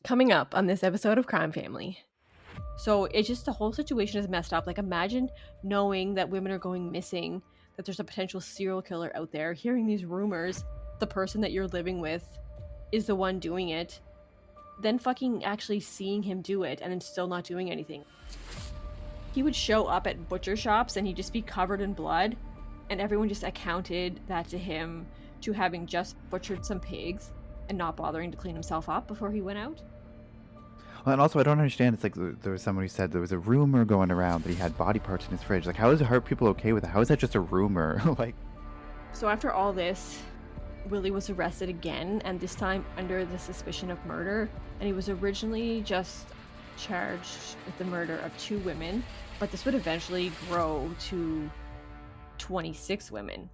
Coming up on this episode of Crime Family. So it's just the whole situation is messed up. Like, imagine knowing that women are going missing, that there's a potential serial killer out there, hearing these rumors, the person that you're living with is the one doing it, then fucking actually seeing him do it and then still not doing anything. He would show up at butcher shops and he'd just be covered in blood, and everyone just accounted that to him to having just butchered some pigs and not bothering to clean himself up before he went out. Well, and also, I don't understand. It's like there was someone who said there was a rumor going around that he had body parts in his fridge. Like, how are people okay with it? How is that just a rumor? Like, So after all this, Willy was arrested again, and this time under the suspicion of murder. And he was originally just charged with the murder of 2 women, but this would eventually grow to 26 women.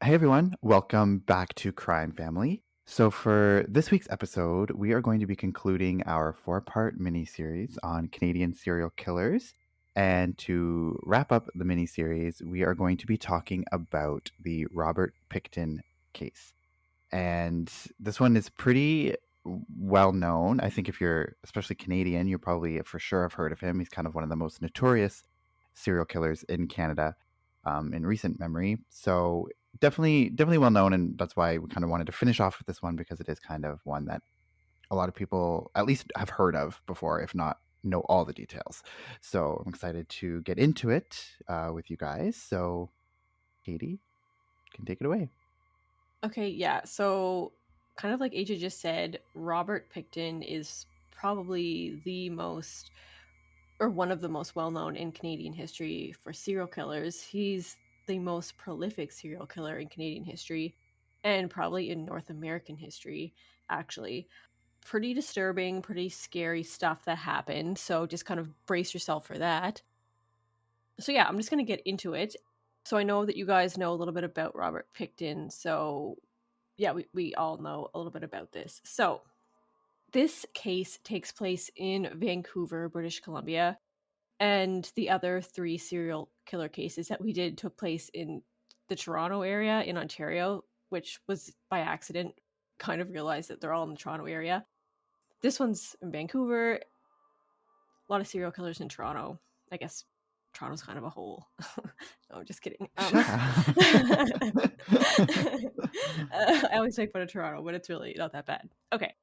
hey everyone, welcome back to Crime Family. So for this week's episode, we are going to be concluding our 4-part mini-series on Canadian serial killers. And to wrap up the mini-series, we are going to be talking about the Robert Pickton case. And this one is pretty well known. I think if you're especially Canadian, you probably for sure have heard of him. He's kind of one of the most notorious serial killers in Canada in recent memory. So definitely well known, and that's why we kind of wanted to finish off with this one, because it is kind of one that a lot of people at least have heard of before, if not know all the details. So I'm excited to get into it with you guys. So Katie, you can take it away. Okay, yeah, so kind of like AJ just said, Robert Pickton is probably the most, or one of the most well-known in Canadian history for serial killers. He's the most prolific serial killer in Canadian history, and probably in North American history, actually. Pretty disturbing, pretty scary stuff that happened, so just kind of brace yourself for that. So yeah, I'm just going to get into it. So I know that you guys know a little bit about Robert Pickton, so yeah, we all know a little bit about this. So this case takes place in Vancouver, British Columbia, and the other 3 serial killer cases that we did took place in the Toronto area in Ontario, which was by accident. Kind of realized that they're all in the Toronto area. This one's in Vancouver. A lot of serial killers in Toronto. I guess Toronto's kind of a hole. No, I'm just kidding. I always make fun of Toronto, but it's really not that bad. Okay.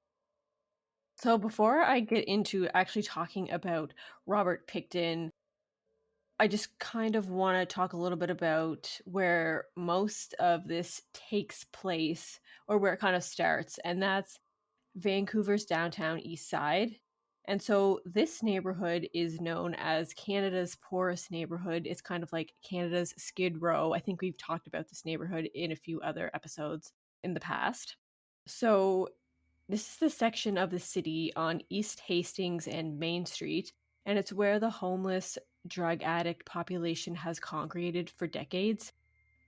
So before I get into actually talking about Robert Pickton, I just kind of want to talk a little bit about where most of this takes place, or where it kind of starts, and that's Vancouver's downtown east side. And so this neighborhood is known as Canada's poorest neighborhood. It's kind of like Canada's Skid Row. I think we've talked about this neighborhood in a few other episodes in the past. So this is the section of the city on East Hastings and Main Street, and it's where the homeless, drug addict population has congregated for decades.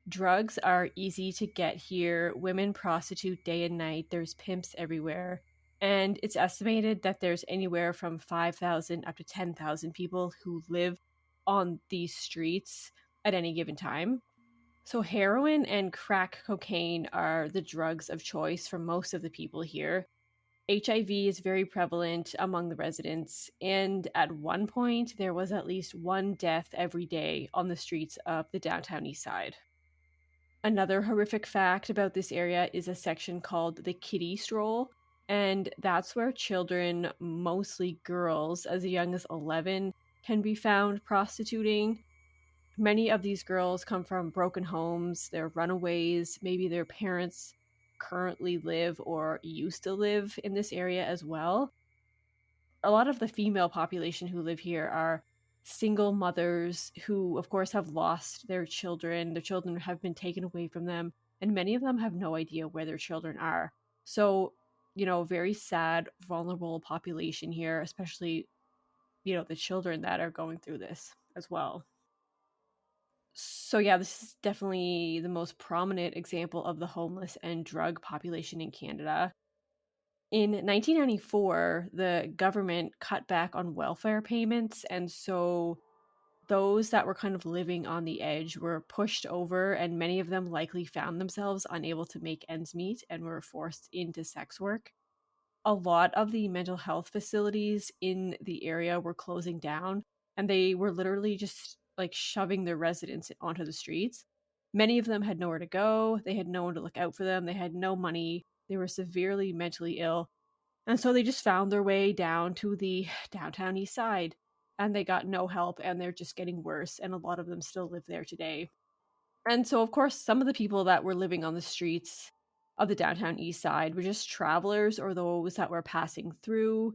Drugs are easy to get here. Women prostitute day and night. There's pimps everywhere. And it's estimated that there's anywhere from 5,000 up to 10,000 people who live on these streets at any given time. So heroin and crack cocaine are the drugs of choice for most of the people here. HIV is very prevalent among the residents, and at one point there was at least 1 death every day on the streets of the downtown east side. Another horrific fact about this area is a section called the Kiddie Stroll, and that's where children, mostly girls as young as 11, can be found prostituting. Many of these girls come from broken homes, they're runaways, maybe their parents currently live or used to live in this area as well. A lot of the female population who live here are single mothers who, of course, have lost their children. Their children have been taken away from them, and many of them have no idea where their children are. So, very sad, vulnerable population here, especially, the children that are going through this as well. So, yeah, this is definitely the most prominent example of the homeless and drug population in Canada. In 1994, the government cut back on welfare payments, and so those that were kind of living on the edge were pushed over, and many of them likely found themselves unable to make ends meet and were forced into sex work. A lot of the mental health facilities in the area were closing down, and they were literally just like shoving their residents onto the streets. Many of them had nowhere to go, they had no one to look out for them, they had no money, they were severely mentally ill, and so they just found their way down to the downtown east side, and they got no help, and they're just getting worse, and a lot of them still live there today. And so, of course, some of the people that were living on the streets of the downtown east side were just travelers or those that were passing through.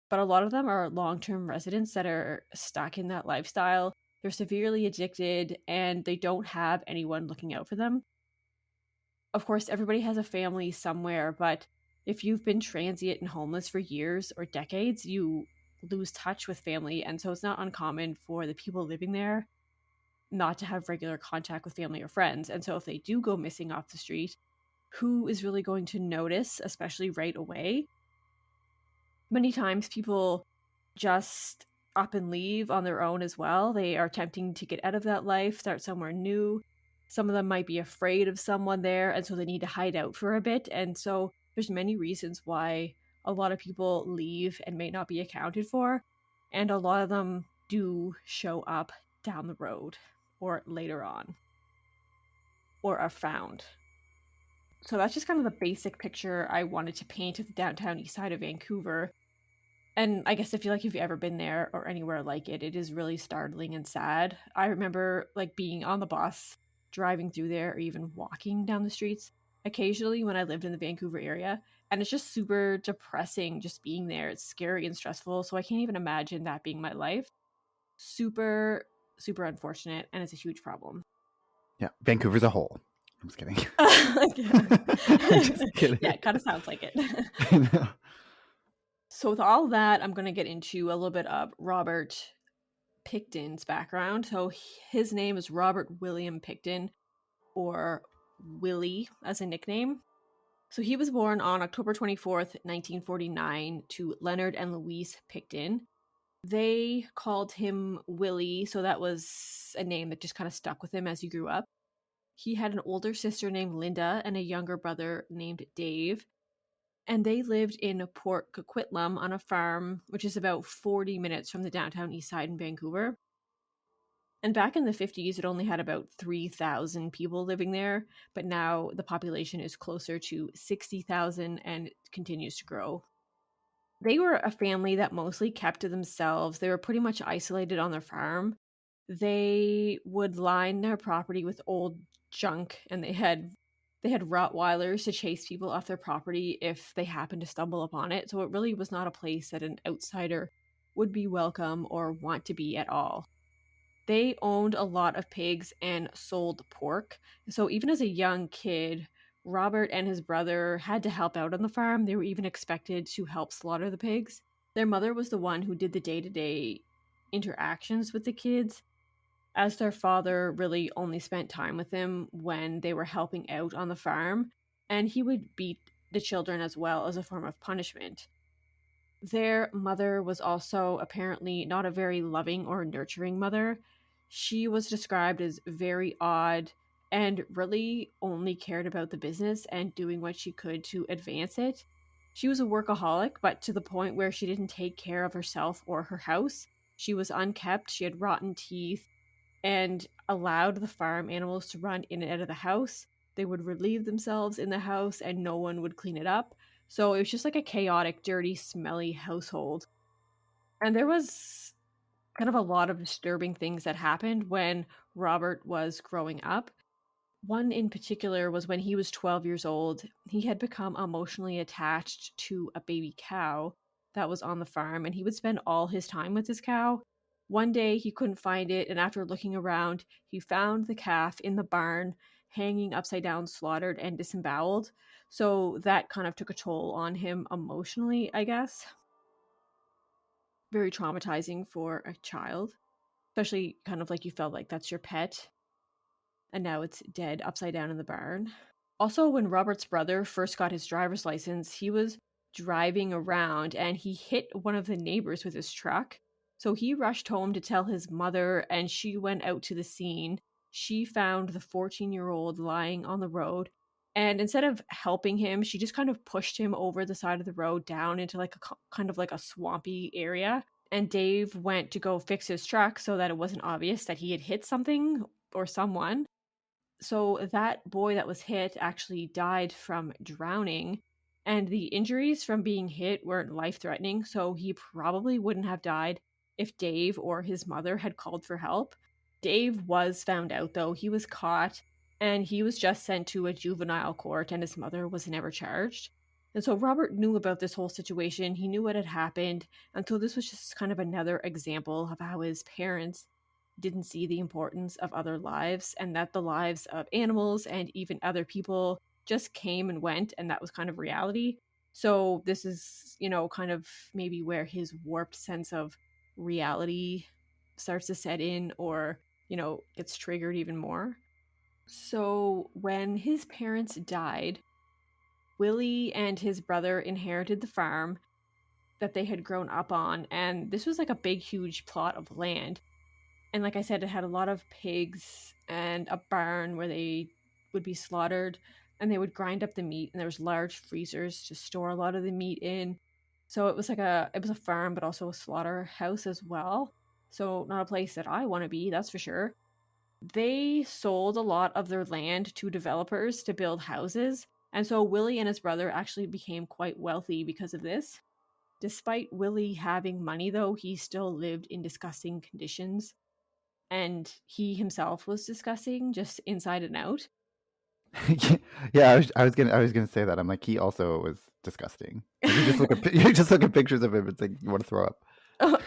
But a lot of them are long term residents that are stuck in that lifestyle. They're severely addicted and they don't have anyone looking out for them. Of course, everybody has a family somewhere, but if you've been transient and homeless for years or decades, you lose touch with family. And so it's not uncommon for the people living there not to have regular contact with family or friends. And so if they do go missing off the street, who is really going to notice, especially right away? Many times people just up and leave on their own as well. They are attempting to get out of that life, start somewhere new. Some of them might be afraid of someone there, and so they need to hide out for a bit. And so there's many reasons why a lot of people leave and may not be accounted for. And a lot of them do show up down the road or later on or are found. So that's just kind of the basic picture I wanted to paint of the downtown east side of Vancouver. And I guess if you've ever been there or anywhere like it is really startling and sad. I remember being on the bus, driving through there, or even walking down the streets occasionally when I lived in the Vancouver area. And it's just super depressing just being there. It's scary and stressful. So I can't even imagine that being my life. Super, super unfortunate. And it's a huge problem. Yeah, Vancouver's a whole. I'm just kidding. I'm just kidding. Yeah, it kind of sounds like it. I know. So with all that, I'm going to get into a little bit of Robert Pickton's background. So his name is Robert William Pickton, or Willy as a nickname. So he was born on October 24th, 1949 to Leonard and Louise Pickton. They called him Willy, so that was a name that just kind of stuck with him as he grew up. He had an older sister named Linda and a younger brother named Dave. And they lived in Port Coquitlam on a farm, which is about 40 minutes from the downtown east side in Vancouver. And back in the 50s, it only had about 3,000 people living there, but now the population is closer to 60,000 and it continues to grow. They were a family that mostly kept to themselves. They were pretty much isolated on their farm. They would line their property with old junk, and they had Rottweilers to chase people off their property if they happened to stumble upon it. So it really was not a place that an outsider would be welcome or want to be at all. They owned a lot of pigs and sold pork. So even as a young kid, Robert and his brother had to help out on the farm. They were even expected to help slaughter the pigs. Their mother was the one who did the day-to-day interactions with the kids, as their father really only spent time with them when they were helping out on the farm, and he would beat the children as well as a form of punishment. Their mother was also apparently not a very loving or nurturing mother. She was described as very odd and really only cared about the business and doing what she could to advance it. She was a workaholic, but to the point where she didn't take care of herself or her house. She was unkept, she had rotten teeth, and allowed the farm animals to run in and out of the house. They would relieve themselves in the house and no one would clean it up. So it was just like a chaotic, dirty, smelly household. And there was kind of a lot of disturbing things that happened when Robert was growing up. One in particular was when he was 12 years old, he had become emotionally attached to a baby cow that was on the farm, and he would spend all his time with this cow. One day he couldn't find it, and after looking around, he found the calf in the barn, hanging upside down, slaughtered, and disemboweled. So that kind of took a toll on him emotionally, I guess. Very traumatizing for a child, especially kind of like you felt like that's your pet and now it's dead upside down in the barn. Also, when Robert's brother first got his driver's license, he was driving around and he hit one of the neighbors with his truck. So he rushed home to tell his mother, and she went out to the scene. She found the 14-year-old lying on the road. And instead of helping him, she just kind of pushed him over the side of the road down into like a kind of like a swampy area. And Dave went to go fix his truck so that it wasn't obvious that he had hit something or someone. So that boy that was hit actually died from drowning, and the injuries from being hit weren't life threatening, so he probably wouldn't have died if Dave or his mother had called for help. Dave was found out though. He was caught and he was just sent to a juvenile court, and his mother was never charged. And so Robert knew about this whole situation. He knew what had happened. And so this was just kind of another example of how his parents didn't see the importance of other lives, and that the lives of animals and even other people just came and went, and that was kind of reality. So this is, kind of maybe where his warped sense of reality starts to set in, or gets triggered even more. So when his parents died, Willie and his brother inherited the farm that they had grown up on, and this was like a big huge plot of land. And like I said, it had a lot of pigs and a barn where they would be slaughtered, and they would grind up the meat, and there was large freezers to store a lot of the meat in. So it was a farm, but also a slaughterhouse as well. So not a place that I want to be, that's for sure. They sold a lot of their land to developers to build houses. And so Willie and his brother actually became quite wealthy because of this. Despite Willie having money, though, he still lived in disgusting conditions, and he himself was disgusting just inside and out. Yeah, I was gonna say that. I'm like, he also was disgusting. Like, you just look at pictures of him, it's like you want to throw up.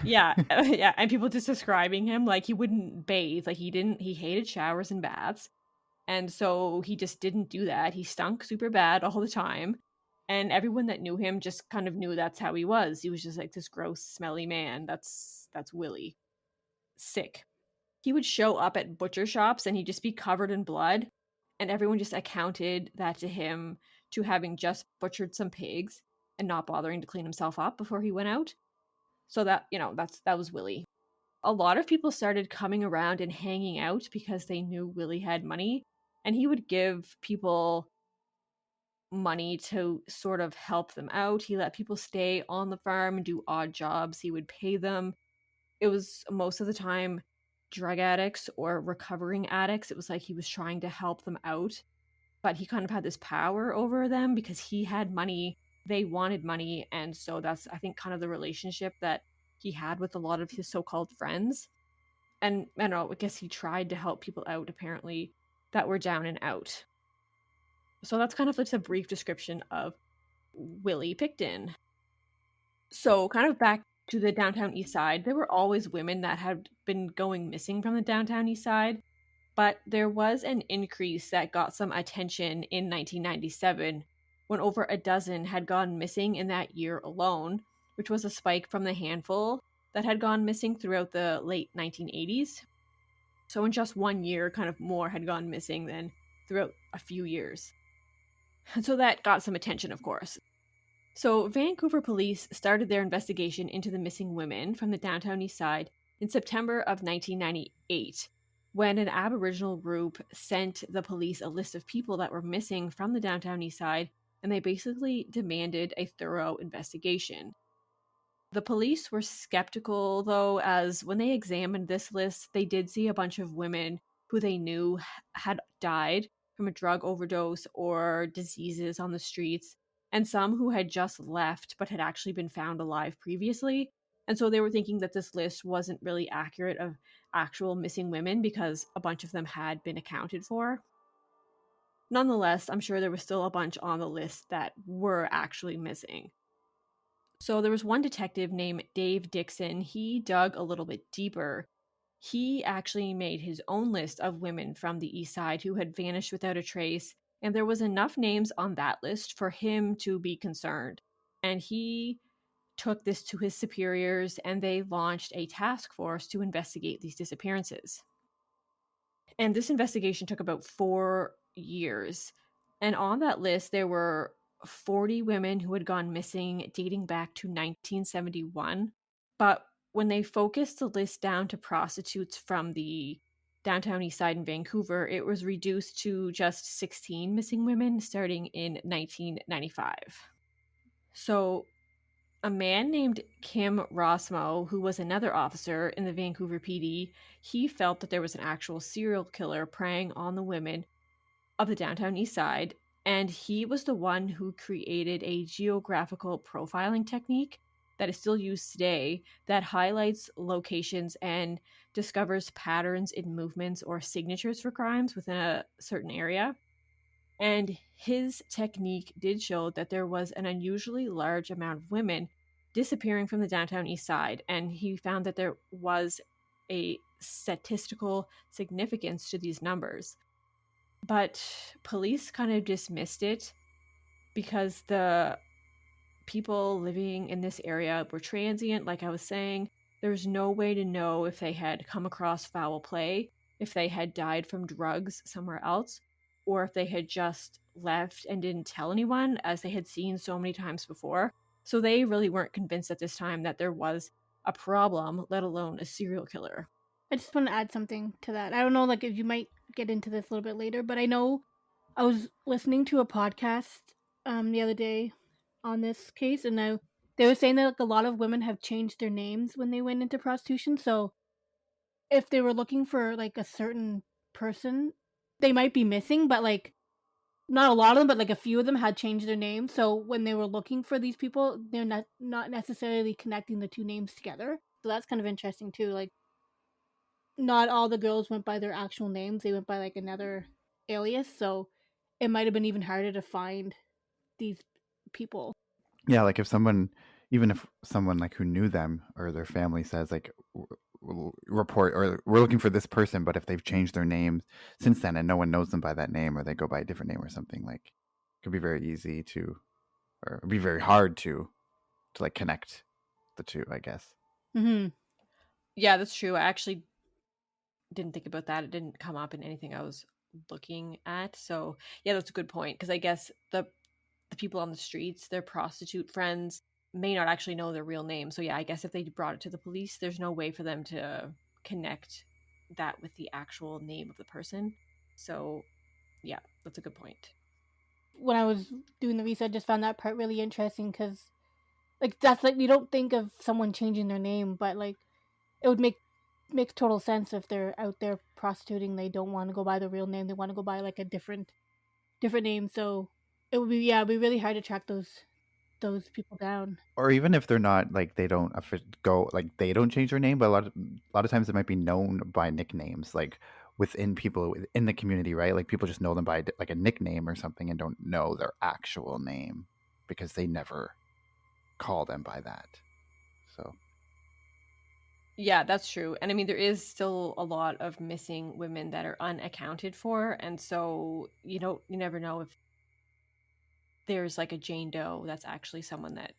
Yeah, yeah, and people just describing him like he wouldn't bathe, like he hated showers and baths, and so he just didn't do that. He stunk super bad all the time, and everyone that knew him just kind of knew that's how he was. He was just like this gross, smelly man. That's Willie. Sick. He would show up at butcher shops and he'd just be covered in blood, and everyone just accounted that to him to having just butchered some pigs and not bothering to clean himself up before he went out. So that was Willie. A lot of people started coming around and hanging out because they knew Willie had money, and he would give people money to sort of help them out. He let people stay on the farm and do odd jobs. He would pay them. It was most of the time drug addicts or recovering addicts. It was like he was trying to help them out, but he kind of had this power over them because he had money, they wanted money, and so that's, I think, kind of the relationship that he had with a lot of his so-called friends. And I don't know, I guess he tried to help people out apparently that were down and out. So that's kind of like a brief description of Willie Pickton. So, kind of back to the downtown east side, there were always women that had been going missing from the downtown east side, but there was an increase that got some attention in 1997 when over a dozen had gone missing in that year alone, which was a spike from the handful that had gone missing throughout the late 1980s. So, in just 1 year, kind of more had gone missing than throughout a few years. And so that got some attention, of course. So, Vancouver police started their investigation into the missing women from the downtown east side in September of 1998, when an Aboriginal group sent the police a list of people that were missing from the downtown east side, and they basically demanded a thorough investigation. The police were skeptical, though, as when they examined this list, they did see a bunch of women who they knew had died from a drug overdose or diseases on the streets, and some who had just left but had actually been found alive previously. And so they were thinking that this list wasn't really accurate of actual missing women because a bunch of them had been accounted for. Nonetheless, I'm sure there was still a bunch on the list that were actually missing. So there was one detective named Dave Dixon. He dug a little bit deeper. He actually made his own list of women from the East Side who had vanished without a trace, and there was enough names on that list for him to be concerned. And he took this to his superiors, and they launched a task force to investigate these disappearances. And this investigation took about 4 years. And on that list, there were 40 women who had gone missing dating back to 1971. But when they focused the list down to prostitutes from the downtown east side in Vancouver, it was reduced to just 16 missing women starting in 1995. So a man named Kim Rossmo, who was another officer in the Vancouver PD, he felt that there was an actual serial killer preying on the women of the downtown east side, and he was the one who created a geographical profiling technique that is still used today that highlights locations and discovers patterns in movements or signatures for crimes within a certain area. And his technique did show that there was an unusually large amount of women disappearing from the downtown east side. And he found that there was a statistical significance to these numbers. But police kind of dismissed it because the people living in this area were transient. Like I was saying, there's no way to know if they had come across foul play, if they had died from drugs somewhere else, or if they had just left and didn't tell anyone, as they had seen so many times before. So they really weren't convinced at this time that there was a problem, let alone a serial killer. I just want to add something to that. I don't know, like, if you might get into this a little bit later, but I know I was listening to a podcast the other day on this case, and they were saying that like a lot of women have changed their names when they went into prostitution. So if they were looking for like a certain person, they might be missing, but like not a lot of them, but like a few of them had changed their names. So when they were looking for these people, they're not necessarily connecting the two names together. So that's kind of interesting too. Like not all the girls went by their actual names; they went by like another alias. So it might have been even harder to find these people. Yeah, like if someone, even if someone like who knew them or their family says like report or we're looking for this person, but if they've changed their names since then and no one knows them by that name or they go by a different name or something, like it could be very easy to, or it'd be very hard to like connect the two, I guess. Mm-hmm. Yeah, that's true. I actually didn't think about that. It didn't come up in anything I was looking at. So yeah, that's a good point, because I guess the people on the streets, their prostitute friends, may not actually know their real name. So yeah, I guess if they brought it to the police, there's no way for them to connect that with the actual name of the person. So yeah, that's a good point. When I was doing the research, I just found that part really interesting because, like, that's like you don't think of someone changing their name, but like it would makes total sense if they're out there prostituting. They don't want to go by the real name; they want to go by like a different name. So it would be it'd be really hard to track those people down. Or even if they're not like they don't go like they don't change their name, but a lot of times it might be known by nicknames, like within people in the community, right? Like people just know them by like a nickname or something and don't know their actual name because they never call them by that. So Yeah, that's true. And I mean, there is still a lot of missing women that are unaccounted for. And so, you never know if there's like a Jane Doe that's actually someone that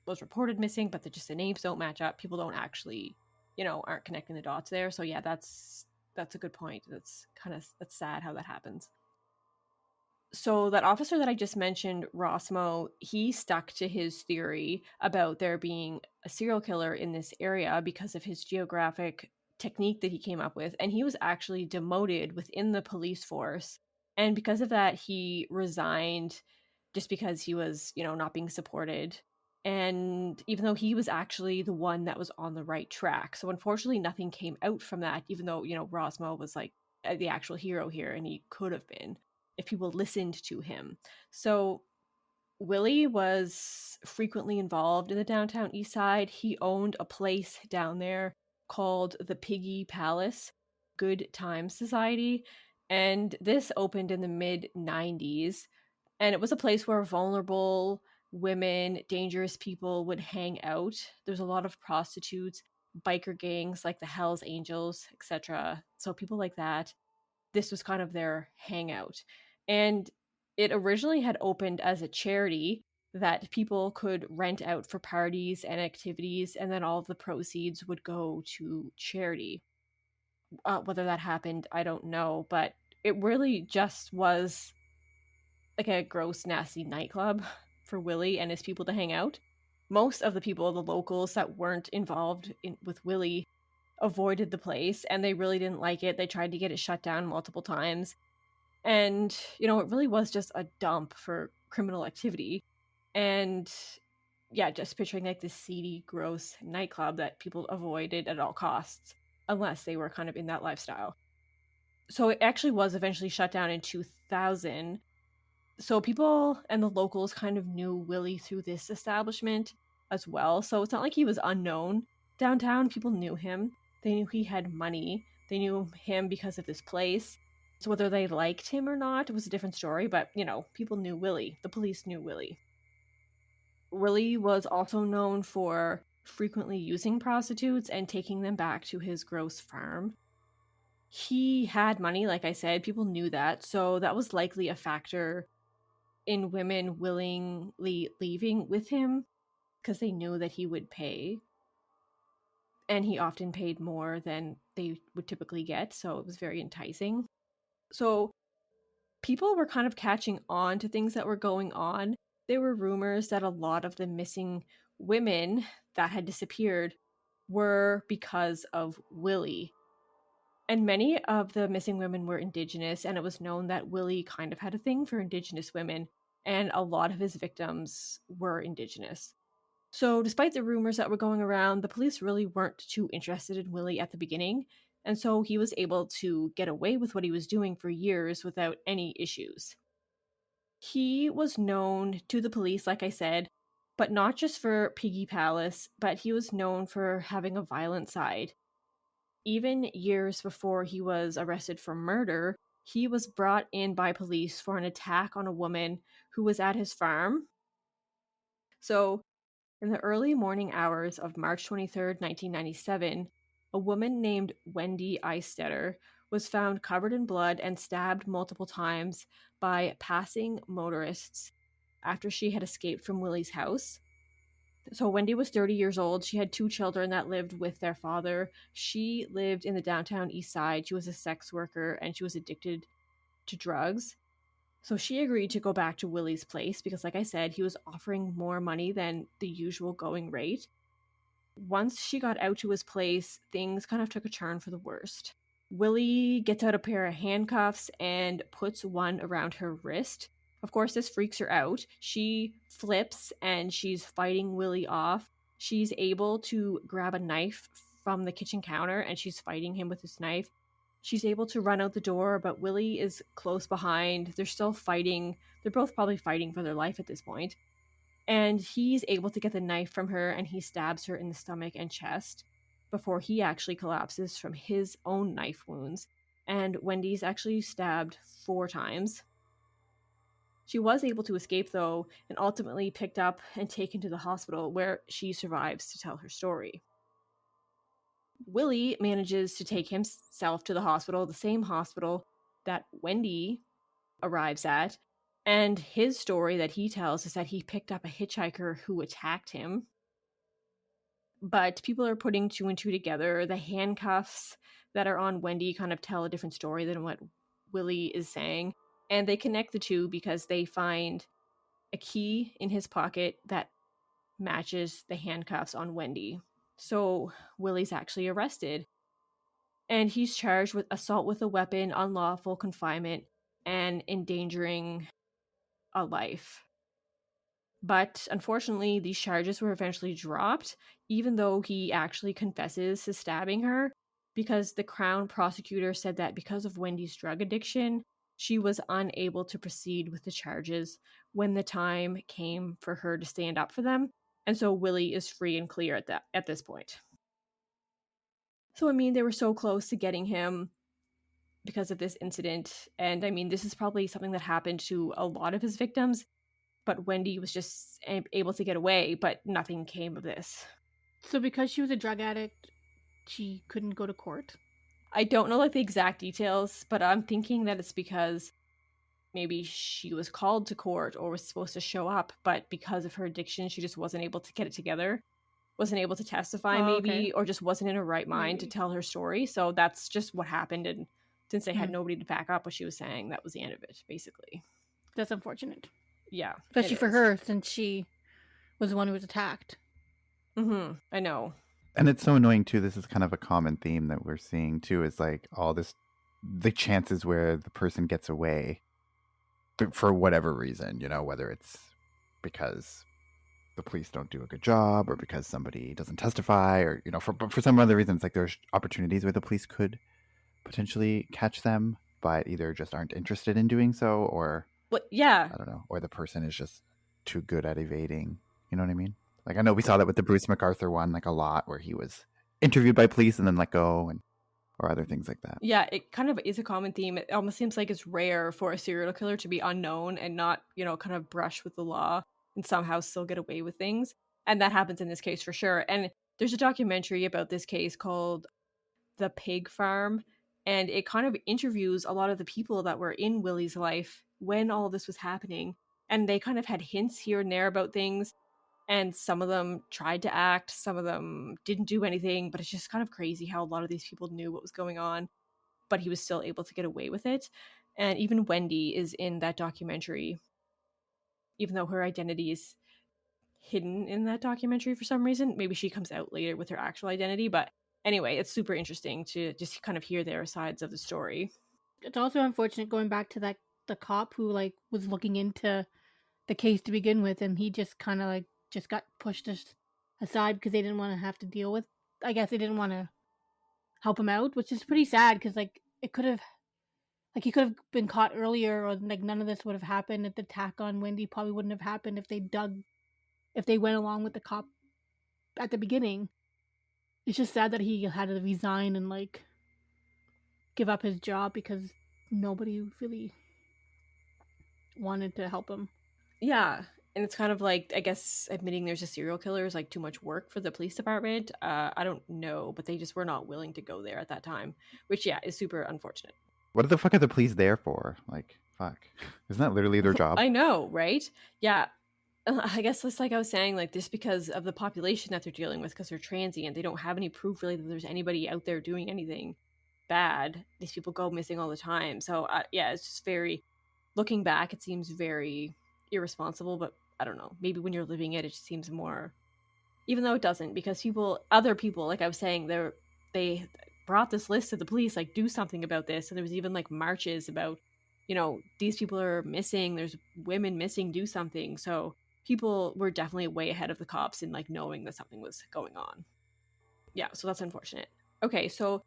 was reported missing, but just the names don't match up. People don't actually, aren't connecting the dots there. So yeah, that's a good point. That's sad how that happens. So that officer that I just mentioned, Rossmo, he stuck to his theory about there being a serial killer in this area because of his geographic technique that he came up with, and he was actually demoted within the police force. And because of that, he resigned just because he was, not being supported. And even though he was actually the one that was on the right track. So unfortunately, nothing came out from that, even though, Rosmo was like the actual hero here, and he could have been if people listened to him. So Willy was frequently involved in the downtown east side. He owned a place down there called the Piggy Palace Good Time Society, and this opened in the mid 90s. And it was a place where vulnerable women, dangerous people would hang out. There's a lot of prostitutes, biker gangs like the Hells Angels, etc. So people like that, this was kind of their hangout. And it originally had opened as a charity that people could rent out for parties and activities, and then all of the proceeds would go to charity. Whether that happened, I don't know, but it really just was like a gross, nasty nightclub for Willy and his people to hang out. Most of the people, the locals that weren't involved with Willy, avoided the place, and they really didn't like it. They tried to get it shut down multiple times. And, it really was just a dump for criminal activity. And yeah, just picturing like this seedy, gross nightclub that people avoided at all costs, unless they were kind of in that lifestyle. So it actually was eventually shut down in 2000. So people and the locals kind of knew Willy through this establishment as well. So it's not like he was unknown downtown. People knew him. They knew he had money. They knew him because of this place. So whether they liked him or not was a different story, but people knew Willy. The police knew Willy. Willy was also known for frequently using prostitutes and taking them back to his gross farm. He had money, like I said, people knew that, so that was likely a factor in women willingly leaving with him because they knew that he would pay. And he often paid more than they would typically get, so it was very enticing. So people were kind of catching on to things that were going on. There were rumors that a lot of the missing women that had disappeared were because of Willy. And many of the missing women were Indigenous, and it was known that Willy kind of had a thing for Indigenous women, and a lot of his victims were Indigenous. So, despite the rumors that were going around, the police really weren't too interested in Willy at the beginning, and so he was able to get away with what he was doing for years without any issues. He was known to the police, like I said, but not just for Piggy Palace, but he was known for having a violent side. Even years before he was arrested for murder, he was brought in by police for an attack on a woman who was at his farm. So, in the early morning hours of March 23rd, 1997, a woman named Wendy Eistetter was found covered in blood and stabbed multiple times by passing motorists after she had escaped from Willy's house. So Wendy was 30 years old. She had 2 children that lived with their father. She lived in the downtown east side. She was a sex worker and she was addicted to drugs. So she agreed to go back to Willy's place because, like I said, he was offering more money than the usual going rate. Once she got out to his place, things kind of took a turn for the worst. Willy gets out a pair of handcuffs and puts one around her wrist. Of course, this freaks her out. She flips and she's fighting Willy off. She's able to grab a knife from the kitchen counter and she's fighting him with this knife. She's able to run out the door, but Willy is close behind. They're still fighting. They're both probably fighting for their life at this point. And he's able to get the knife from her and he stabs her in the stomach and chest before he actually collapses from his own knife wounds. And Wendy's actually stabbed 4 times. She was able to escape, though, and ultimately picked up and taken to the hospital where she survives to tell her story. Willy manages to take himself to the hospital, the same hospital that Wendy arrives at, and his story that he tells is that he picked up a hitchhiker who attacked him. But people are putting 2 and 2 together. The handcuffs that are on Wendy kind of tell a different story than what Willy is saying. And they connect the two because they find a key in his pocket that matches the handcuffs on Wendy. So Willy's actually arrested. And he's charged with assault with a weapon, unlawful confinement, and endangering a life. But unfortunately, these charges were eventually dropped, even though he actually confesses to stabbing her, because the Crown prosecutor said that because of Wendy's drug addiction, she was unable to proceed with the charges when the time came for her to stand up for them. And so Willy is free and clear at this point. So I mean, they were so close to getting him because of this incident. And I mean, this is probably something that happened to a lot of his victims, but Wendy was just able to get away, but nothing came of this. So because she was a drug addict, she couldn't go to court? I don't know like the exact details, but I'm thinking that it's because maybe she was called to court or was supposed to show up, but because of her addiction, she just wasn't able to get it together, wasn't able to testify maybe, or just wasn't in her right mind to tell her story. So that's just what happened. And since they had nobody to back up what she was saying, that was the end of it, basically. That's unfortunate. Yeah. Especially for her, since she was the one who was attacked. I know. And it's so annoying too. This is kind of a common theme that we're seeing too, is like all this, the chances where the person gets away for whatever reason, you know, whether it's because the police don't do a good job or because somebody doesn't testify or, you know, for some other reasons, like there's opportunities where the police could potentially catch them, but either just aren't interested in doing so or, yeah, I don't know, or the person is just too good at evading. You know what I mean? Like, I know we saw that with the Bruce MacArthur one, like a lot, where he was interviewed by police and then let go, and or other things like that. Yeah, it kind of is a common theme. It almost seems like it's rare for a serial killer to be unknown and not, you know, kind of brush with the law and somehow still get away with things. And that happens in this case for sure. And there's a documentary about this case called The Pig Farm, and it kind of interviews a lot of the people that were in Willy's life when all this was happening. And they kind of had hints here and there about things. And some of them tried to act, some of them didn't do anything, but it's just kind of crazy how a lot of these people knew what was going on, but he was still able to get away with it. And even Wendy is in that documentary, even though her identity is hidden in that documentary for some reason. Maybe she comes out later with her actual identity, but anyway, it's super interesting to just kind of hear their sides of the story. It's also unfortunate going back to the cop who like was looking into the case to begin with, and he just kind of like just got pushed aside because they didn't want to have to deal with. I guess they didn't want to help him out, which is pretty sad because like it could have, like he could have been caught earlier, or like none of this would have happened. The attack on Wendy probably wouldn't have happened if they went along with the cop at the beginning. It's just sad that he had to resign and like give up his job because nobody really wanted to help him. Yeah, and it's kind of like, I guess, admitting there's a serial killer is like too much work for the police department. I don't know, but they just were not willing to go there at that time, which, yeah, is super unfortunate. What the fuck are the police there for? Like, fuck. Isn't that literally their job? I know, right? Yeah. I guess it's like I was saying, like, just because of the population that they're dealing with, because they're transient, they don't have any proof really that there's anybody out there doing anything bad. These people go missing all the time. So, yeah, it's just very, looking back, it seems very irresponsible, but I don't know. Maybe when you're living it, it just seems more, even though it doesn't, because other people, like I was saying, they brought this list to the police, like, do something about this. And there was even like marches about, you know, these people are missing, there's women missing, do something. So people were definitely way ahead of the cops in like knowing that something was going on. Yeah, so that's unfortunate. Okay, so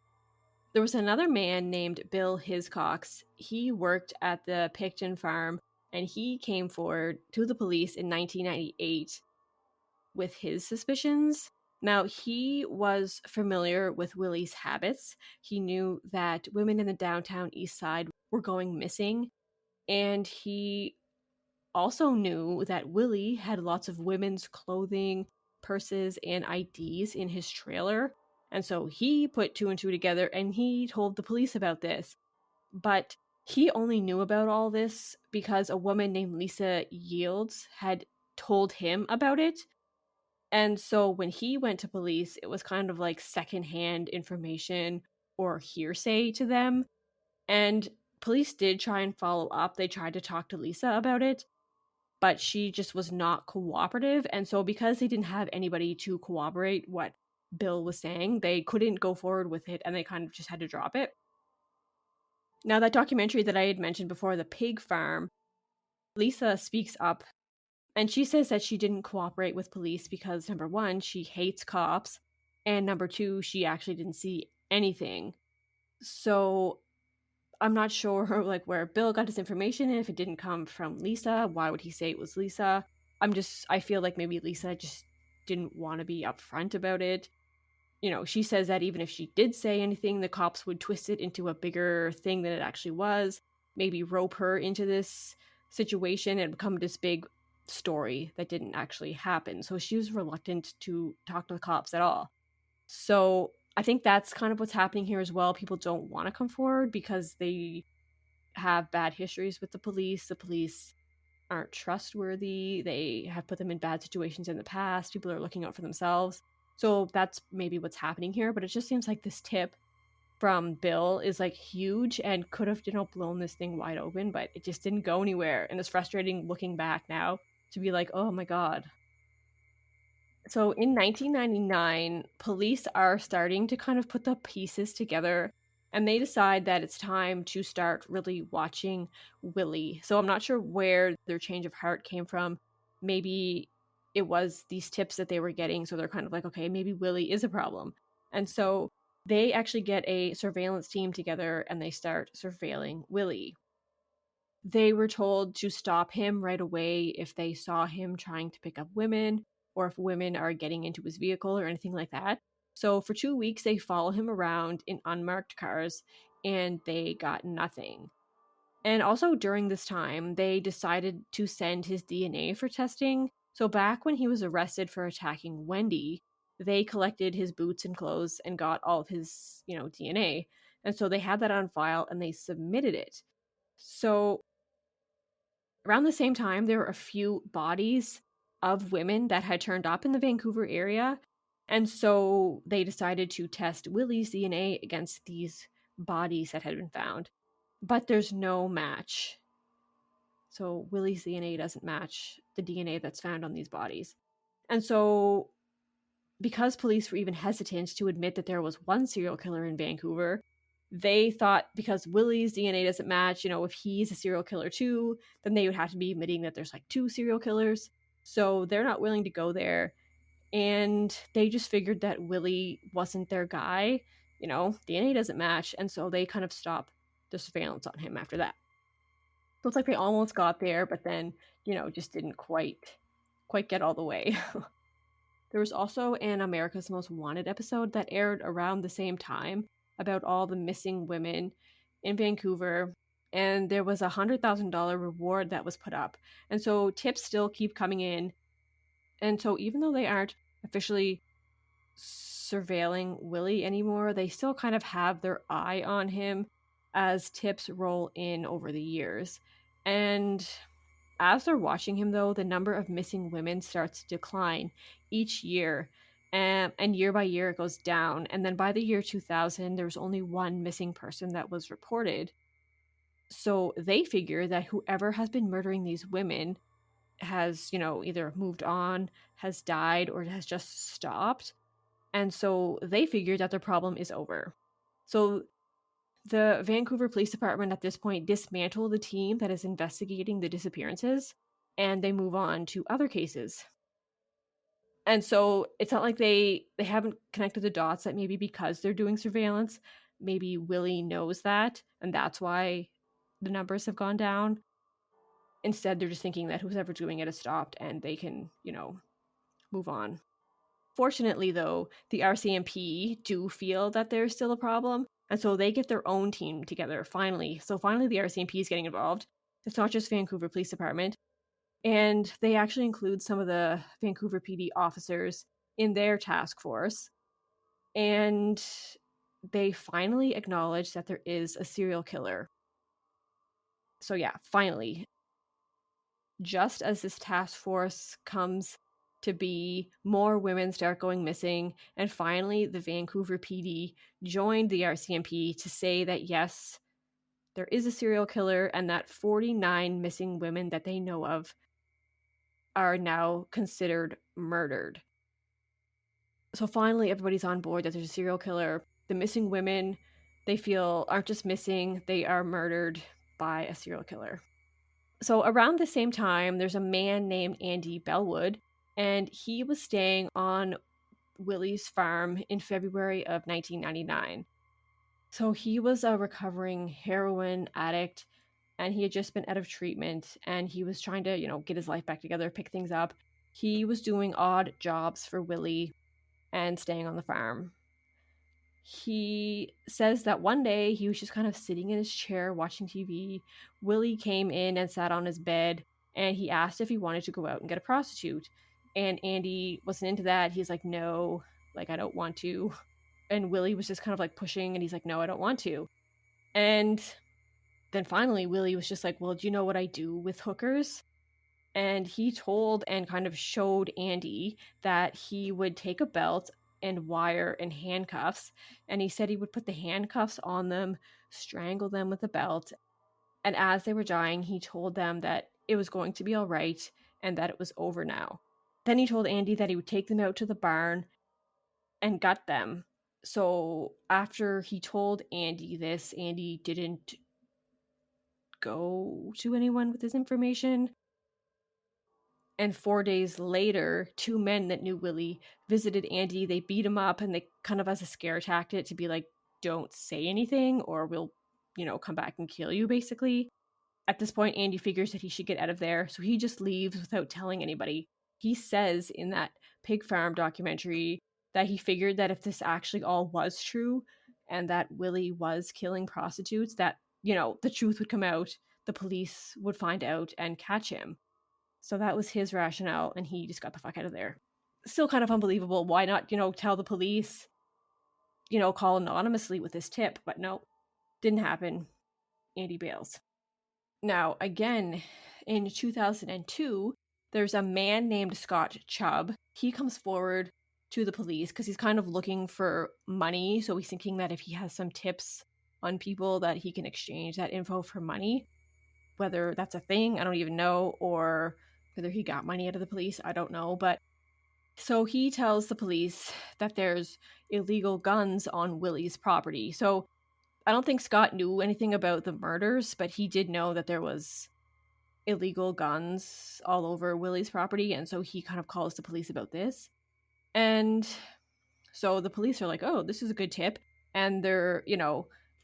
there was another man named Bill Hiscox. He worked at the Pickton farm, and he came forward to the police in 1998 with his suspicions. Now, he was familiar with Willy's habits. He knew that women in the downtown east side were going missing, and he also knew that Willy had lots of women's clothing, purses, and IDs in his trailer. And so he put two and two together and he told the police about this. But he only knew about all this because a woman named Lisa Yields had told him about it. And so when he went to police, it was kind of like secondhand information or hearsay to them. And police did try and follow up. They tried to talk to Lisa about it, but she just was not cooperative. And so because they didn't have anybody to corroborate what Bill was saying, they couldn't go forward with it, and they kind of just had to drop it. Now, that documentary that I had mentioned before, The Pig Farm, Lisa speaks up, and she says that she didn't cooperate with police because, number one, she hates cops, and number two, she actually didn't see anything. So I'm not sure like where Bill got his information, and if it didn't come from Lisa, why would he say it was Lisa? I feel like maybe Lisa just didn't want to be upfront about it. She says that even if she did say anything, the cops would twist it into a bigger thing than it actually was, maybe rope her into this situation and become this big story that didn't actually happen. So she was reluctant to talk to the cops at all. So I think that's kind of what's happening here as well. People don't want to come forward because they have bad histories with the police. The police aren't trustworthy. They have put them in bad situations in the past. People are looking out for themselves. So that's maybe what's happening here. But it just seems like this tip from Bill is like huge and could have, blown this thing wide open, but it just didn't go anywhere. And it's frustrating looking back now to be like, oh my God. So in 1999, police are starting to kind of put the pieces together, and they decide that it's time to start really watching Willy. So I'm not sure where their change of heart came from. Maybe it was these tips that they were getting. So they're kind of like, okay, maybe Willy is a problem. And so they actually get a surveillance team together and they start surveilling Willy. They were told to stop him right away if they saw him trying to pick up women or if women are getting into his vehicle or anything like that. So for 2 weeks, they follow him around in unmarked cars and they got nothing. And also during this time, they decided to send his DNA for testing. So back when he was arrested for attacking Wendy, they collected his boots and clothes and got all of his, DNA. And so they had that on file and they submitted it. So around the same time, there were a few bodies of women that had turned up in the Vancouver area. And so they decided to test Willy's DNA against these bodies that had been found. But there's no match. So Willy's DNA doesn't match the DNA that's found on these bodies. And so, because police were even hesitant to admit that there was one serial killer in Vancouver, they thought because Willy's DNA doesn't match, if he's a serial killer too, then they would have to be admitting that there's like two serial killers. So they're not willing to go there. And they just figured that Willy wasn't their guy. DNA doesn't match. And so they kind of stopped the surveillance on him after that. So it's like they almost got there, but then, just didn't quite get all the way. There was also an America's Most Wanted episode that aired around the same time about all the missing women in Vancouver, and there was $100,000 reward that was put up. And so tips still keep coming in. And so even though they aren't officially surveilling Willy anymore, they still kind of have their eye on him as tips roll in over the years. And as they're watching him, though, the number of missing women starts to decline each year. And year by year, it goes down. And then by the year 2000, there's only one missing person that was reported. So they figure that whoever has been murdering these women has, either moved on, has died, or has just stopped. And so they figure that their problem is over. So the Vancouver Police Department at this point dismantled the team that is investigating the disappearances, and they move on to other cases. And so it's not like they haven't connected the dots that maybe because they're doing surveillance, maybe Willy knows that, and that's why the numbers have gone down. Instead, they're just thinking that whoever's doing it has stopped and they can, move on. Fortunately, though, the RCMP do feel that there's still a problem, and so they get their own team together finally. So finally, the RCMP is getting involved. It's not just Vancouver Police Department. And they actually include some of the Vancouver PD officers in their task force. And they finally acknowledge that there is a serial killer. So yeah, finally. Just as this task force comes to be, more women start going missing, and finally the Vancouver PD joined the RCMP to say that yes, there is a serial killer and that 49 missing women that they know of are now considered murdered. So finally everybody's on board that there's a serial killer. The missing women, they feel, aren't just missing, they are murdered by a serial killer. So around the same time, there's a man named Andy Bellwood, and he was staying on Willy's farm in February of 1999. So he was a recovering heroin addict, and he had just been out of treatment, and he was trying to, get his life back together, pick things up. He was doing odd jobs for Willy and staying on the farm. He says that one day he was just kind of sitting in his chair watching TV. Willy came in and sat on his bed, and he asked if he wanted to go out and get a prostitute. And Andy wasn't into that. He's like, no, like, I don't want to. And Willy was just kind of like pushing, and he's like, no, I don't want to. And then finally, Willy was just like, well, do you know what I do with hookers? And he told and kind of showed Andy that he would take a belt and wire and handcuffs. And he said he would put the handcuffs on them, strangle them with the belt. And as they were dying, he told them that it was going to be all right and that it was over now. Then he told Andy that he would take them out to the barn and gut them. So after he told Andy this, Andy didn't go to anyone with this information. And 4 days later, two men that knew Willy visited Andy. They beat him up, and they kind of, as a scare tactic, to be like, don't say anything or we'll, come back and kill you, basically. At this point, Andy figures that he should get out of there, so he just leaves without telling anybody. He says in that pig farm documentary that he figured that if this actually all was true and that Willy was killing prostitutes, that, the truth would come out, the police would find out and catch him. So that was his rationale, and he just got the fuck out of there. Still kind of unbelievable. Why not, tell the police, call anonymously with this tip? But no, didn't happen. Andy bails. Now, again, in 2002, there's a man named Scott Chubb. He comes forward to the police because he's kind of looking for money. So he's thinking that if he has some tips on people, that he can exchange that info for money. Whether that's a thing, I don't even know, or whether he got money out of the police, I don't know. But so he tells the police that there's illegal guns on Willy's property. So I don't think Scott knew anything about the murders, but he did know that there was illegal guns all over Willy's property, and so he kind of calls the police about this. And so the police are like, oh, this is a good tip. And they're,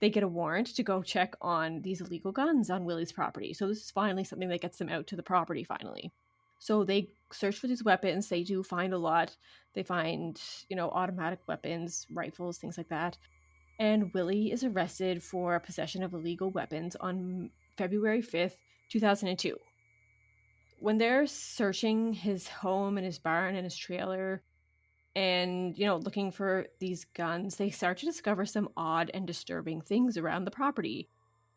they get a warrant to go check on these illegal guns on Willy's property. So this is finally something that gets them out to the property finally. So they search for these weapons. They do find a lot. They find, automatic weapons, rifles, things like that. And Willy is arrested for possession of illegal weapons on February 5th, 2002. When they're searching his home and his barn and his trailer and, looking for these guns, they start to discover some odd and disturbing things around the property.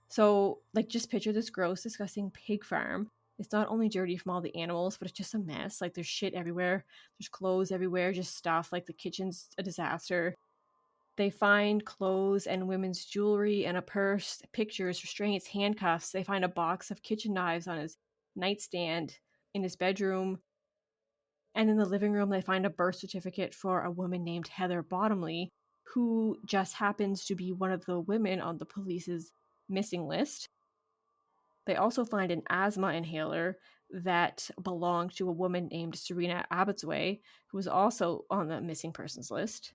So, just picture this gross, disgusting pig farm. It's not only dirty from all the animals, but it's just a mess. There's shit everywhere. There's clothes everywhere, just stuff. The kitchen's a disaster. They find clothes and women's jewelry and a purse, pictures, restraints, handcuffs. They find a box of kitchen knives on his nightstand in his bedroom. And in the living room, they find a birth certificate for a woman named Heather Bottomley, who just happens to be one of the women on the police's missing list. They also find an asthma inhaler that belonged to a woman named Serena Abbotsway, who was also on the missing persons list.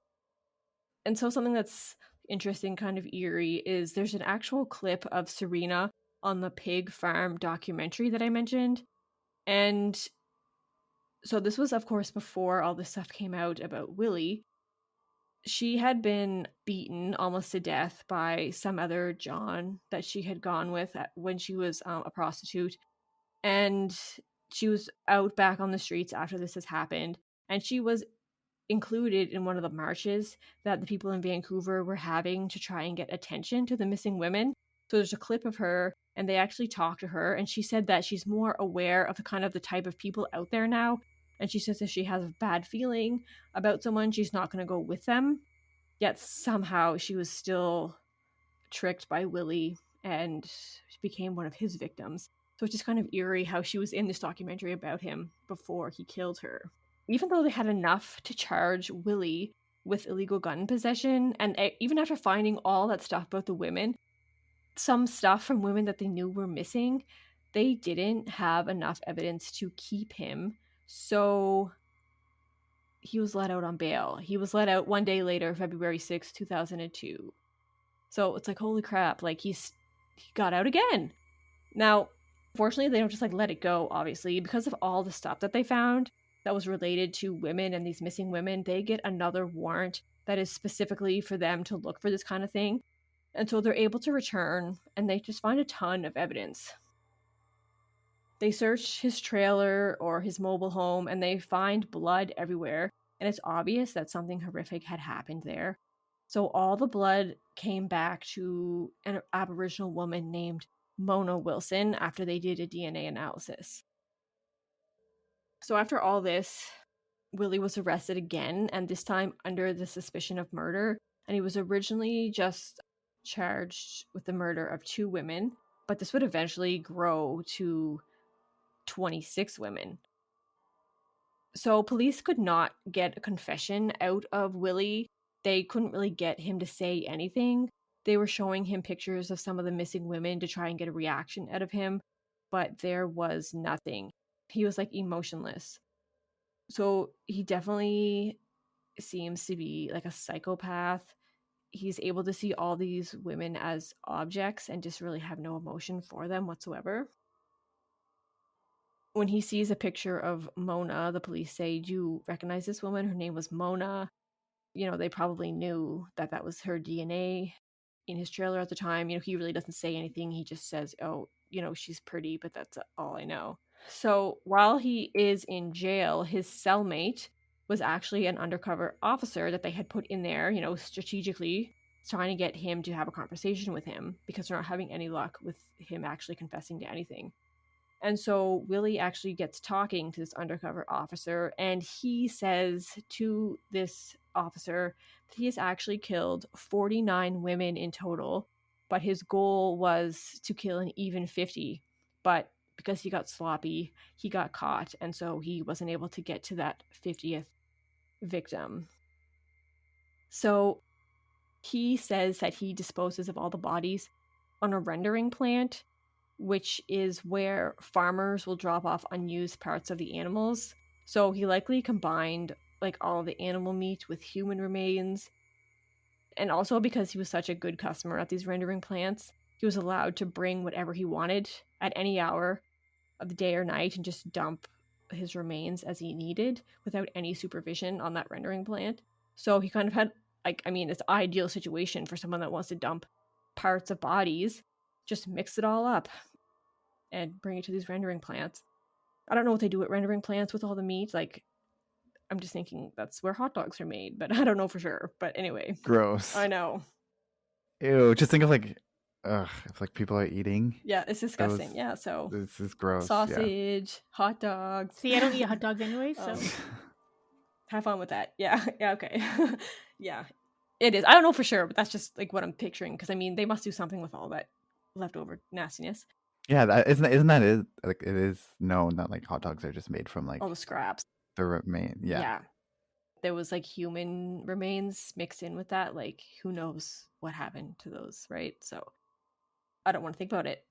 And so something that's interesting, kind of eerie, is there's an actual clip of Serena on the pig farm documentary that I mentioned. And so this was, of course, before all this stuff came out about Willy. She had been beaten almost to death by some other John that she had gone with when she was a prostitute. And she was out back on the streets after this has happened. And she was included in one of the marches that the people in Vancouver were having to try and get attention to the missing women. So there's a clip of her, and they actually talk to her, and she said that she's more aware of the type of people out there now. And she says if she has a bad feeling about someone, she's not going to go with them. Yet somehow she was still tricked by Willy and became one of his victims. So it's just kind of eerie how she was in this documentary about him before he killed her. Even though they had enough to charge Willy with illegal gun possession, and even after finding all that stuff about the women, some stuff from women that they knew were missing, they didn't have enough evidence to keep him. So he was let out on bail. He was let out one day later, February 6, 2002. So it's like, holy crap, like he got out again. Now, fortunately, they don't just like let it go, obviously, because of all the stuff that they found that was related to women and these missing women. They get another warrant that is specifically for them to look for this kind of thing. And so they're able to return and they just find a ton of evidence. They search his trailer or his mobile home and they find blood everywhere. And it's obvious that something horrific had happened there. So all the blood came back to an Aboriginal woman named Mona Wilson after they did a DNA analysis. So after all this, Willy was arrested again, and this time under the suspicion of murder. And he was originally just charged with the murder of 2 women, but this would eventually grow to 26 women. So police could not get a confession out of Willy. They couldn't really get him to say anything. They were showing him pictures of some of the missing women to try and get a reaction out of him, but there was nothing. He was like emotionless. So he definitely seems to be like a psychopath. He's able to see all these women as objects and just really have no emotion for them whatsoever. When he sees a picture of Mona, the police say, "Do you recognize this woman? Her name was Mona." You know, they probably knew that that was her DNA in his trailer at the time. You know, he really doesn't say anything. He just says, "Oh, you know, she's pretty, but that's all I know." So while he is in jail, his cellmate was actually an undercover officer that they had put in there, you know, strategically trying to get him to have a conversation with him because they're not having any luck with him actually confessing to anything. And so Willy actually gets talking to this undercover officer, and he says to this officer that he has actually killed 49 women in total, but his goal was to kill an even 50. But because he got sloppy, he got caught, and so he wasn't able to get to that 50th victim. So he says that he disposes of all the bodies on a rendering plant, which is where farmers will drop off unused parts of the animals. So he likely combined like all the animal meat with human remains. And also because he was such a good customer at these rendering plants, he was allowed to bring whatever he wanted at any hour of the day or night and just dump his remains as he needed without any supervision on that rendering plant. So he kind of had like, I mean, it's an ideal situation for someone that wants to dump parts of bodies, just mix it all up and bring it to these rendering plants. I don't know what they do at rendering plants with all the meat. Like, I'm just thinking that's where hot dogs are made, but I don't know for sure. But anyway. Gross. I know. Ew, just think of like, if like people are eating. Yeah, it's disgusting. Yeah, so this is gross. sausage, hot dogs. See, I don't eat hot dogs anyway, so have fun with that. Yeah, okay. Yeah, it is. I don't know for sure, but that's just like what I'm picturing. Because I mean, they must do something with all that leftover nastiness. Yeah, that isn't that it? Like it is known that like hot dogs are just made from like all the scraps. The remain. Yeah. There was like human remains mixed in with that. Like, who knows what happened to those, right? So I don't want to think about it.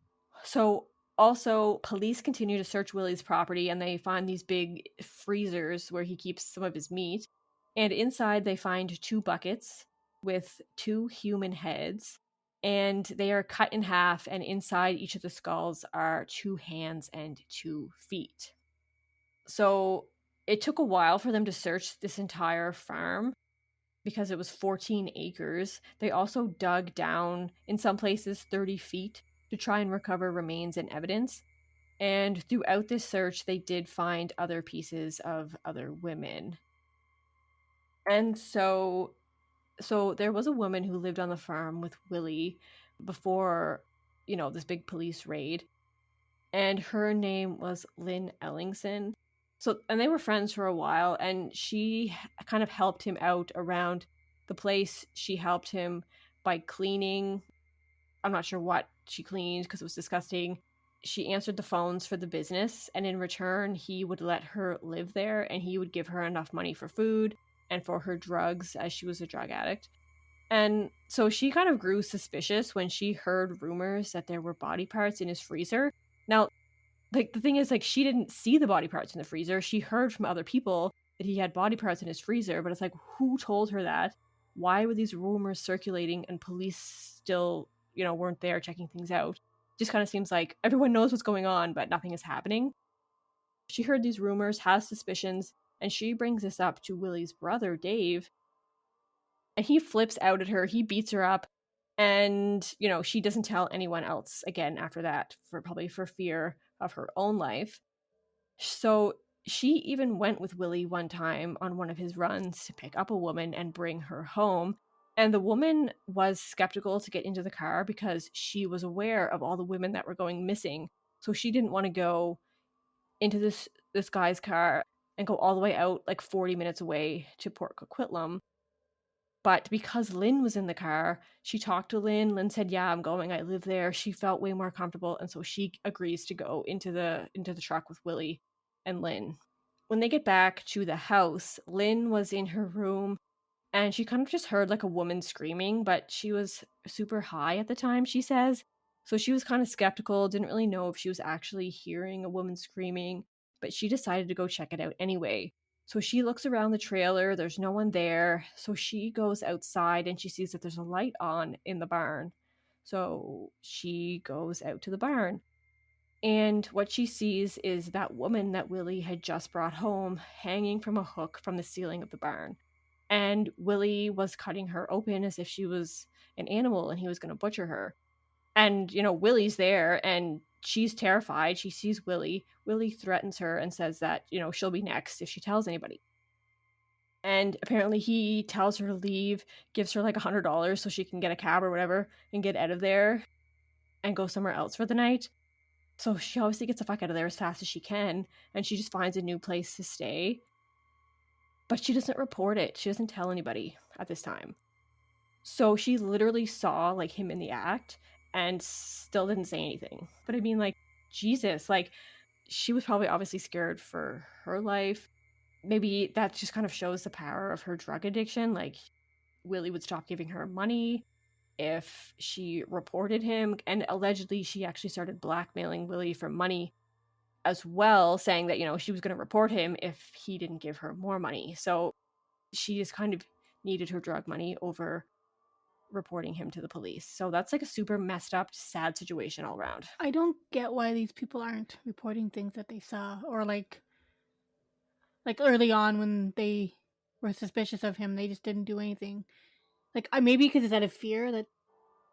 So also, police continue to search Willy's property and they find these big freezers where he keeps some of his meat. And inside they find 2 buckets with 2 human heads. And they are cut in half, and inside each of the skulls are 2 hands and 2 feet. So it took a while for them to search this entire farm because it was 14 acres. They also dug down, in some places, 30 feet to try and recover remains and evidence. And throughout this search, they did find other pieces of other women. And so there was a woman who lived on the farm with Willy before, you know, this big police raid. And her name was Lynn Ellingson. So, and they were friends for a while, and she kind of helped him out around the place. She helped him by cleaning. I'm not sure what she cleaned because it was disgusting. She answered the phones for the business, and in return, he would let her live there, and he would give her enough money for food and for her drugs, as she was a drug addict. And so she kind of grew suspicious when she heard rumors that there were body parts in his freezer. Now, like, the thing is, like, she didn't see the body parts in the freezer. She heard from other people that he had body parts in his freezer, but it's like, who told her that? why were these rumors circulating and police still, weren't there checking things out? Just kind of seems like everyone knows what's going on, but nothing is happening. She heard these rumors, has suspicions, and she brings this up to Willy's brother, Dave. And he flips out at her. He beats her up. And, she doesn't tell anyone else again after that, probably for fear of her own life. So she even went with Willy one time on one of his runs to pick up a woman and bring her home. And the woman was skeptical to get into the car because she was aware of all the women that were going missing. So she didn't want to go into this guy's car and go all the way out, like 40 minutes away to Port Coquitlam. But because Lynn was in the car, she talked to Lynn. Lynn said, "Yeah, I'm going. I live there." She felt way more comfortable, and so she agrees to go into the truck with Willy and Lynn. When they get back to the house, Lynn was in her room, and she kind of just heard like a woman screaming, but she was super high at the time, she says. So she was kind of skeptical, didn't really know if she was actually hearing a woman screaming, but she decided to go check it out anyway. So she looks around the trailer, there's no one there. So she goes outside and she sees that there's a light on in the barn. So she goes out to the barn. And what she sees is that woman that Willy had just brought home hanging from a hook from the ceiling of the barn. And Willy was cutting her open as if she was an animal and he was going to butcher her. And, Willy's there and she's terrified. She sees Willy. Willy threatens her and says that, she'll be next if she tells anybody. And apparently he tells her to leave, gives her like $100 so she can get a cab or whatever and get out of there and go somewhere else for the night. So she obviously gets the fuck out of there as fast as she can, and she just finds a new place to stay. But she doesn't report it. She doesn't tell anybody at this time. So she literally saw like him in the act and still didn't say anything. But I mean, like, Jesus, like, she was probably obviously scared for her life. Maybe that just kind of shows the power of her drug addiction. Like, Willy would stop giving her money if she reported him. And allegedly, she actually started blackmailing Willy for money as well, saying that, she was going to report him if he didn't give her more money. So she just kind of needed her drug money over reporting him to the police. So that's like a super messed up, sad situation all around. I don't get why these people aren't reporting things that they saw, or like early on when they were suspicious of him, they just didn't do anything. Like, maybe because it's out of fear that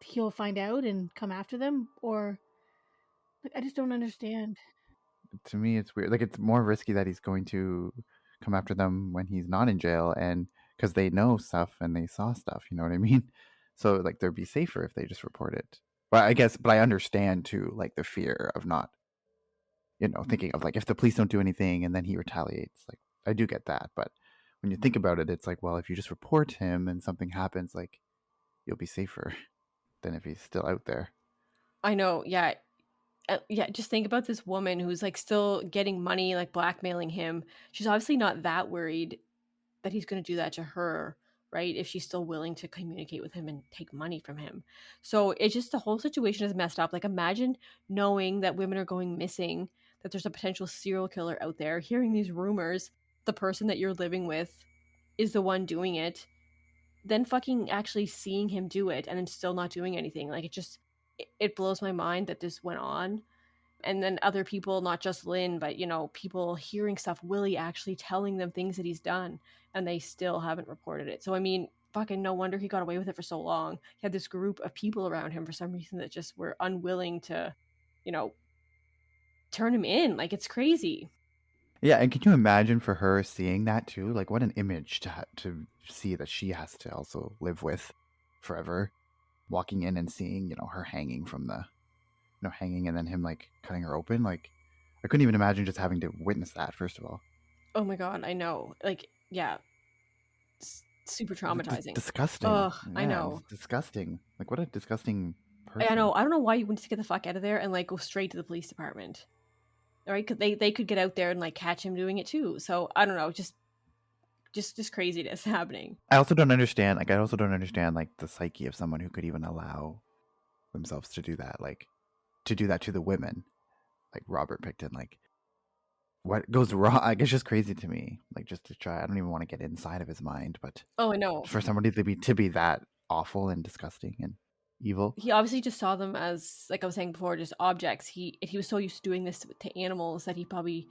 he'll find out and come after them, or like, I just don't understand. To me, it's weird. Like, it's more risky that he's going to come after them when he's not in jail, and because they know stuff and they saw stuff, you know what I mean? So, like, they'd be safer if they just report it. But I understand too, like, the fear of not, thinking of like, if the police don't do anything and then he retaliates. Like, I do get that. But when you think about it, it's like, well, if you just report him and something happens, like, you'll be safer than if he's still out there. I know, yeah. Just think about this woman who's like still getting money, like blackmailing him. She's obviously not that worried that he's going to do that to her, right? If she's still willing to communicate with him and take money from him. So it's just, the whole situation is messed up. Like, imagine knowing that women are going missing, that there's a potential serial killer out there, hearing these rumors, the person that you're living with is the one doing it, then fucking actually seeing him do it and then still not doing anything. Like, it blows my mind that this went on. And then other people, not just Lynn, but, people hearing stuff, Willy actually telling them things that he's done, and they still haven't reported it. So, I mean, fucking no wonder he got away with it for so long. He had this group of people around him for some reason that just were unwilling to, turn him in. Like, it's crazy. Yeah, and can you imagine for her seeing that too? Like, what an image to see that she has to also live with forever. Walking in and seeing, her hanging from the, hanging, and then him like cutting her open. Like, I couldn't even imagine just having to witness that, first of all. Oh my God, I know. Like, yeah. It's super traumatizing. Disgusting. Ugh, Yeah, I know. disgusting. Like, what a disgusting person. I know. I don't know why you wouldn't just get the fuck out of there and like go straight to the police department. All right, because they could get out there and like catch him doing it too. So I don't know, just craziness happening. I also don't understand like the psyche of someone who could even allow themselves to do that, like to do that to the women, like Robert Pickton. Like, what goes wrong. Like, it's just crazy to me. Like, just to try. I don't even want to get inside of his mind, but Oh, I know. for somebody to be that awful and disgusting and evil. He obviously just saw them as, like I was saying before, just objects. He was so used to doing this to animals that he probably,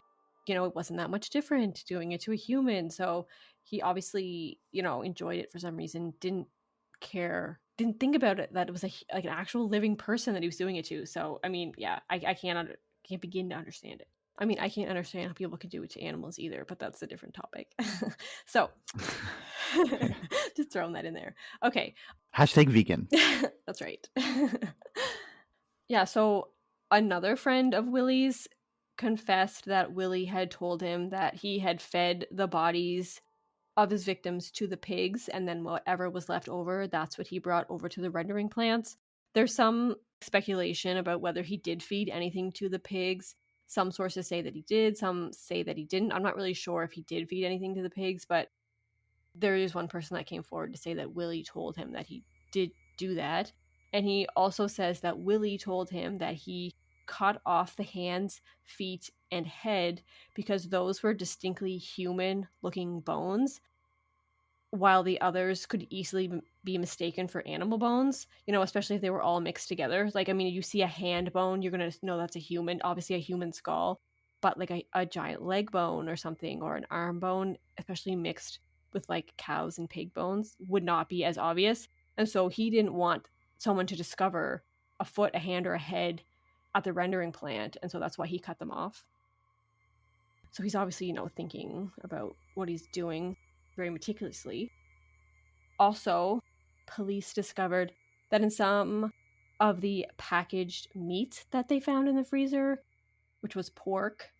it wasn't that much different doing it to a human. So he obviously, enjoyed it for some reason. Didn't care, didn't think about it that it was like an actual living person that he was doing it to. So I mean, yeah, I can't begin to understand it. I mean, I can't understand how people could do it to animals either, but that's a different topic. So just throwing that in there. Okay. Hashtag vegan. That's right. Yeah, so another friend of Willy's confessed that Willy had told him that he had fed the bodies of his victims to the pigs, and then whatever was left over, that's what he brought over to the rendering plants. There's some speculation about whether he did feed anything to the pigs. Some sources say that he did, some say that he didn't. I'm not really sure if he did feed anything to the pigs, but there is one person that came forward to say that Willy told him that he did do that. And he also says that Willy told him that he cut off the hands, feet, and head because those were distinctly human looking bones, while the others could easily be mistaken for animal bones, especially if they were all mixed together. Like, I mean, you see a hand bone, you're going to know that's a human, obviously a human skull, but like a giant leg bone or something, or an arm bone, especially mixed with like cows and pig bones, would not be as obvious. And so he didn't want someone to discover a foot, a hand, or a head at the rendering plant. And so that's why he cut them off. So he's obviously, thinking about what he's doing very meticulously. Also, police discovered that in some of the packaged meat that they found in the freezer, which was pork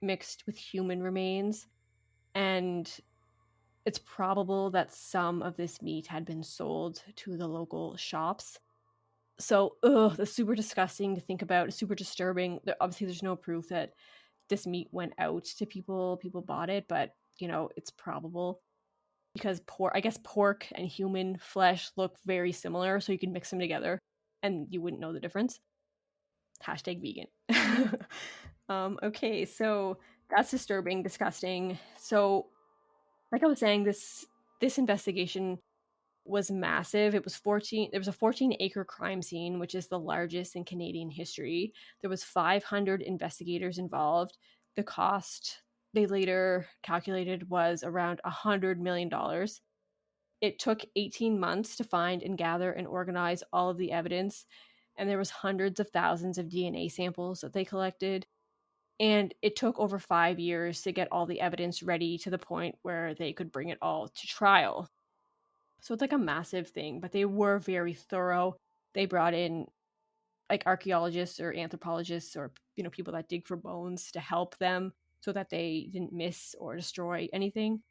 mixed with human remains, and it's probable that some of this meat had been sold to the local shops. So, that's super disgusting to think about. It's super disturbing. Obviously, there's no proof that this meat went out to people bought it, but it's probable because pork and human flesh look very similar, so you can mix them together and you wouldn't know the difference. Hashtag vegan. Okay, so that's disturbing, disgusting. So like I was saying, this investigation was massive. There was a 14-acre crime scene, which is the largest in Canadian history. There was 500 investigators involved. The cost they later calculated was around $100 million. It took 18 months to find and gather and organize all of the evidence, and there was hundreds of thousands of DNA samples that they collected. And it took over 5 years to get all the evidence ready to the point where they could bring it all to trial. So it's like a massive thing, but they were very thorough. They brought in like archaeologists or anthropologists or people that dig for bones to help them so that they didn't miss or destroy anything.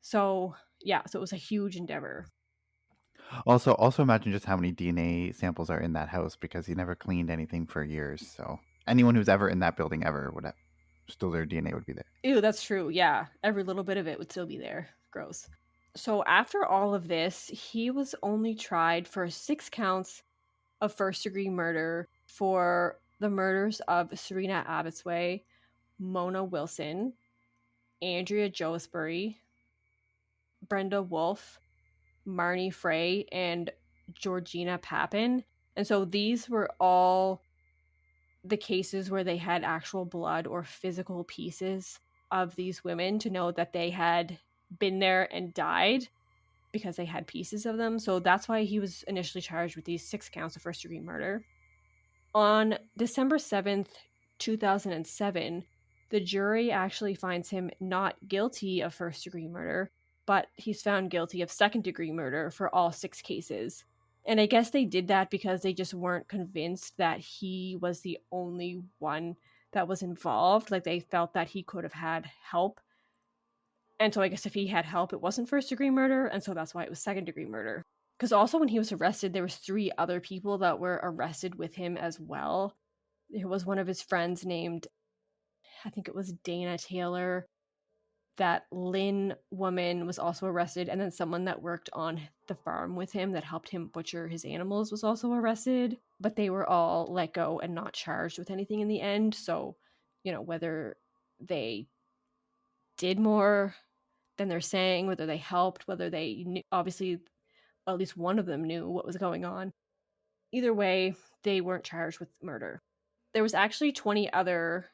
So yeah, so it was a huge endeavor. Also imagine just how many DNA samples are in that house because he never cleaned anything for years. So anyone who's ever in that building ever would have, still their DNA would be there. Ew, that's true. Yeah, every little bit of it would still be there. Gross. So after all of this, he was only tried for 6 counts of first-degree murder for the murders of Serena Abbotsway, Mona Wilson, Andrea Joesbury, Brenda Wolfe, Marnie Frey, and Georgina Papin. And so these were all the cases where they had actual blood or physical pieces of these women to know that they had been there and died because they had pieces of them. So that's why he was initially charged with these 6 counts of first-degree murder. On December 7th, 2007, the jury actually finds him not guilty of first-degree murder, but he's found guilty of second-degree murder for all 6 cases. And I guess they did that because they just weren't convinced that he was the only one that was involved. Like, they felt that he could have had help. And so I guess if he had help, it wasn't first-degree murder, and so that's why it was second-degree murder. Because also when he was arrested, there was 3 other people that were arrested with him as well. There was one of his friends named, I think it was Dana Taylor. That Lynn woman was also arrested, and then someone that worked on the farm with him that helped him butcher his animals was also arrested. But they were all let go and not charged with anything in the end. So, whether they did more than they're saying, whether they helped, whether they knew, obviously at least one of them knew what was going on. Either way, they weren't charged with murder. There was actually 20 other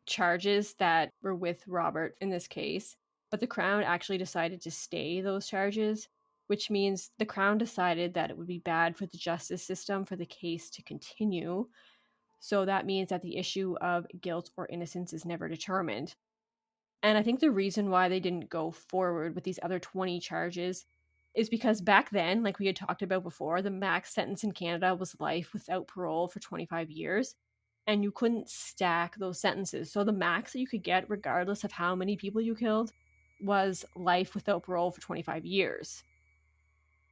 charges that were with Robert in this case, but the Crown actually decided to stay those charges, which means the Crown decided that it would be bad for the justice system for the case to continue. So that means that the issue of guilt or innocence is never determined. And I think the reason why they didn't go forward with these other 20 charges is because back then, like we had talked about before, the max sentence in Canada was life without parole for 25 years. And you couldn't stack those sentences. So the max that you could get, regardless of how many people you killed, was life without parole for 25 years.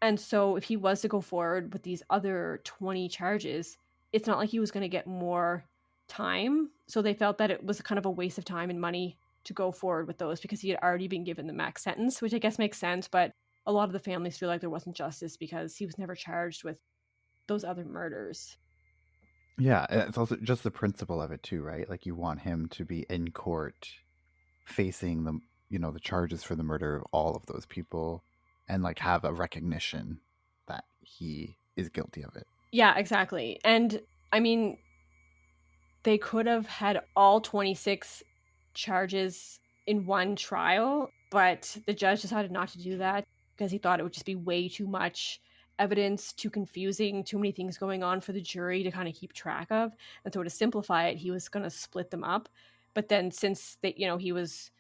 And so if he was to go forward with these other 20 charges, it's not like he was going to get more time. So they felt that it was kind of a waste of time and money to go forward with those because he had already been given the max sentence, which I guess makes sense. But a lot of the families feel like there wasn't justice because he was never charged with those other murders. Yeah, it's also just the principle of it too, right? Like you want him to be in court facing the, the charges for the murder of all of those people and like have a recognition that he is guilty of it. Yeah, exactly. And I mean, they could have had all 26 charges in one trial, but the judge decided not to do that because he thought it would just be way too much evidence, too confusing, too many things going on for the jury to kind of keep track of. And so to simplify it, he was going to split them up. But then since he was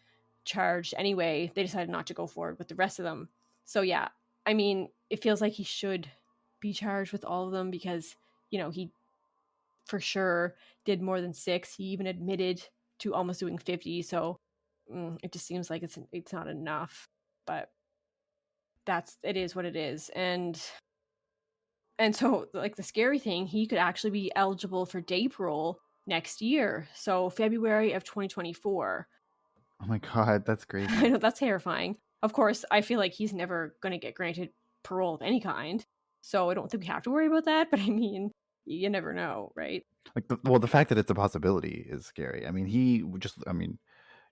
charged anyway, they decided not to go forward with the rest of them. So yeah, I mean, it feels like he should be charged with all of them because, he for sure did more than 6. He even admitted to almost doing 50. So it just seems like it's not enough. But it is what it is. And so like the scary thing, he could actually be eligible for day parole next year. So February of 2024. Oh my God, that's crazy. I know, that's terrifying. Of course, I feel like he's never going to get granted parole of any kind. So I don't think we have to worry about that. But I mean, you never know, right? Like, the fact that it's a possibility is scary. I mean,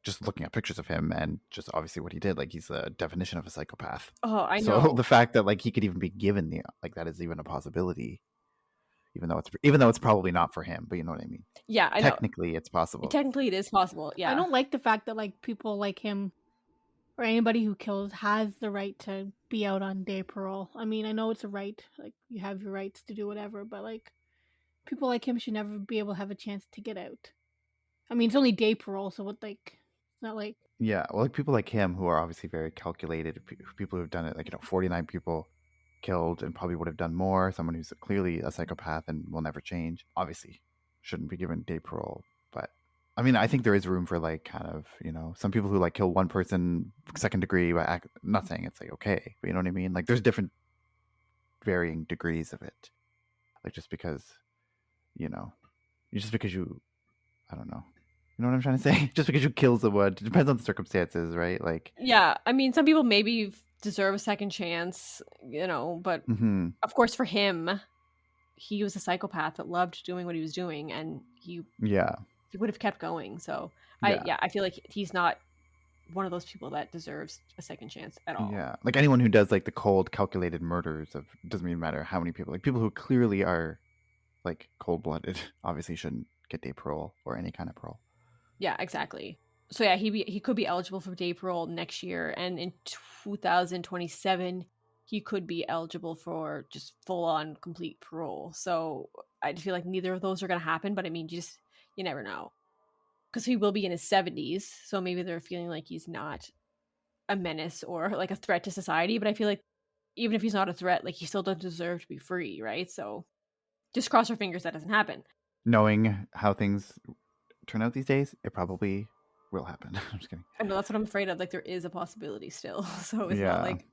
just looking at pictures of him and just obviously what he did, like he's the definition of a psychopath. Oh, I So know. the fact that like he could even be given that is even a possibility, even though it's probably not for him, but you know what I mean? Yeah, I know. Technically, it's possible. Technically, it is possible. Yeah. I don't like the fact that like people like him or anybody who kills has the right to be out on day parole. I mean, I know it's a right, like you have your rights to do whatever, but like people like him should never be able to have a chance to get out. I mean, it's only day parole, so what, like, it's not like... Yeah, well, like people like him who are obviously very calculated, people who've done it, like 49 people killed and probably would have done more. Someone who's clearly a psychopath and will never change, obviously shouldn't be given day parole. But I mean, I think there is room for like kind of, some people who like kill one person second degree by not saying it's like okay, but you know what I mean? Like there's different varying degrees of it. Like just because you, I don't know. You know what I'm trying to say? Just because you kill someone, it depends on the circumstances, right? Like, yeah, I mean, some people maybe deserve a second chance, but of course for him, he was a psychopath that loved doing what he was doing, and he would have kept going. So I feel like he's not one of those people that deserves a second chance at all. Yeah, like anyone who does like the cold, calculated murders of doesn't even matter how many people, like people who clearly are like cold-blooded, obviously shouldn't get day parole or any kind of parole. Yeah, exactly. So yeah, he could be eligible for day parole next year, and in 2027 he could be eligible for just full-on complete parole. So I feel like neither of those are going to happen, but I mean, you never know, because he will be in his 70s, so maybe they're feeling like he's not a menace or like a threat to society. But I feel like even if he's not a threat, like he still doesn't deserve to be free, right? So just cross our fingers that doesn't happen. Knowing how things turn out these days, it probably will happen. I'm just kidding. I know, that's what I'm afraid of. Like there is a possibility still, so it's not like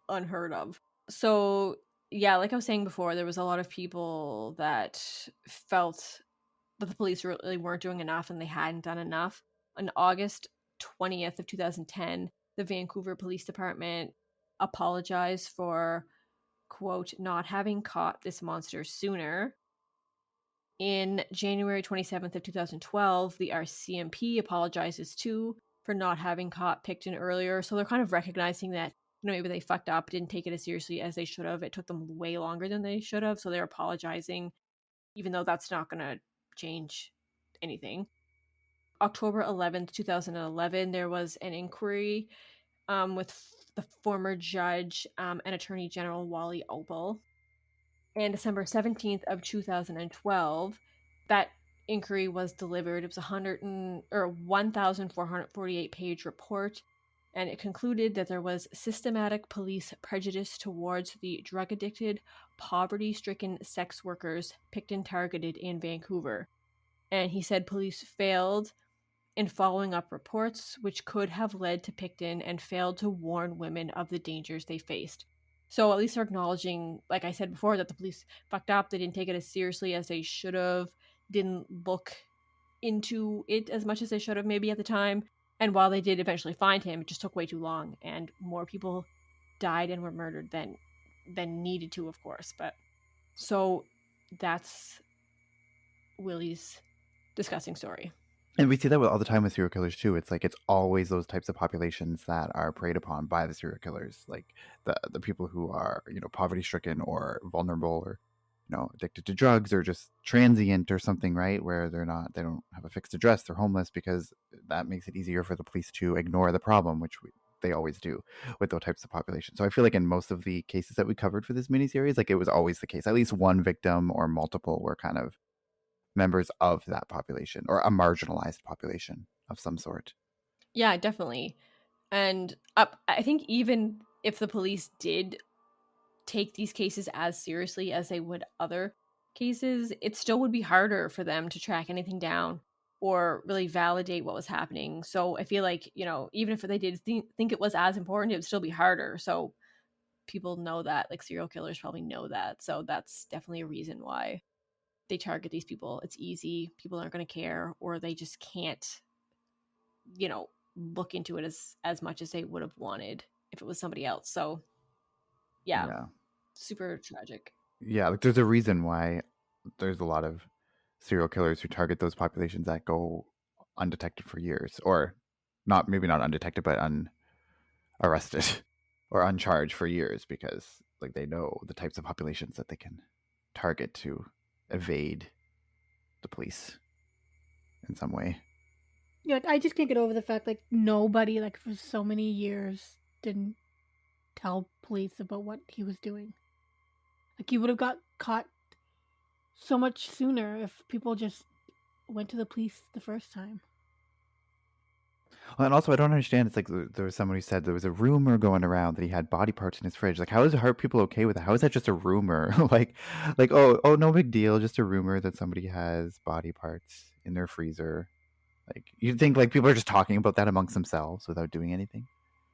unheard of. So yeah, like I was saying before, there was a lot of people that felt that the police really weren't doing enough and they hadn't done enough. On August 20th of 2010, the Vancouver Police Department apologized for, quote, not having caught this monster sooner. In January 27th of 2012, the RCMP apologizes too for not having caught Pickton earlier. So they're kind of recognizing that, maybe they fucked up, didn't take it as seriously as they should have. It took them way longer than they should have. So they're apologizing, even though that's not going to change anything. October 11th, 2011, there was an inquiry with the former judge and Attorney General Wally Opal. And December 17th of 2012, that inquiry was delivered. It was 1,448 page report, and it concluded that there was systematic police prejudice towards the drug addicted, poverty stricken sex workers Pickton targeted in Vancouver. And he said police failed in following up reports, which could have led to Pickton, and failed to warn women of the dangers they faced. So at least they're acknowledging, like I said before, that the police fucked up. They didn't take it as seriously as they should have, didn't look into it as much as they should have maybe at the time. And while they did eventually find him, it just took way too long, and more people died and were murdered than needed to, of course. But so that's Willy's disgusting story. And we see that all the time with serial killers too. It's like it's always those types of populations that are preyed upon by the serial killers, like the people who are poverty stricken or vulnerable or addicted to drugs or just transient or something, right? Where they don't have a fixed address, they're homeless, because that makes it easier for the police to ignore the problem, which they always do with those types of populations. So I feel like in most of the cases that we covered for this miniseries, like it was always the case. At least one victim or multiple were kind of members of that population or a marginalized population of some sort. Yeah, definitely. And I think even if the police did take these cases as seriously as they would other cases, it still would be harder for them to track anything down or really validate what was happening. So I feel like, even if they did think it was as important, it would still be harder. So people know that, like serial killers probably know that. So that's definitely a reason why they target these people. It's easy. People aren't going to care, or they just can't, look into it as much as they would have wanted if it was somebody else. So yeah. Super tragic. Yeah, like there's a reason why there's a lot of serial killers who target those populations that go undetected for years, or maybe not undetected, but unarrested or uncharged for years, because like they know the types of populations that they can target to evade the police in some way. Yeah, I just can't get over the fact like nobody like for so many years didn't tell police about what he was doing. Like he would have got caught so much sooner if people just went to the police the first time. Well, and also I don't understand. It's like there was someone who said there was a rumor going around that he had body parts in his fridge. Like, how are people okay with that? How is that just a rumor? like, oh, no big deal, just a rumor that somebody has body parts in their freezer. Like, you'd think like people are just talking about that amongst themselves without doing anything.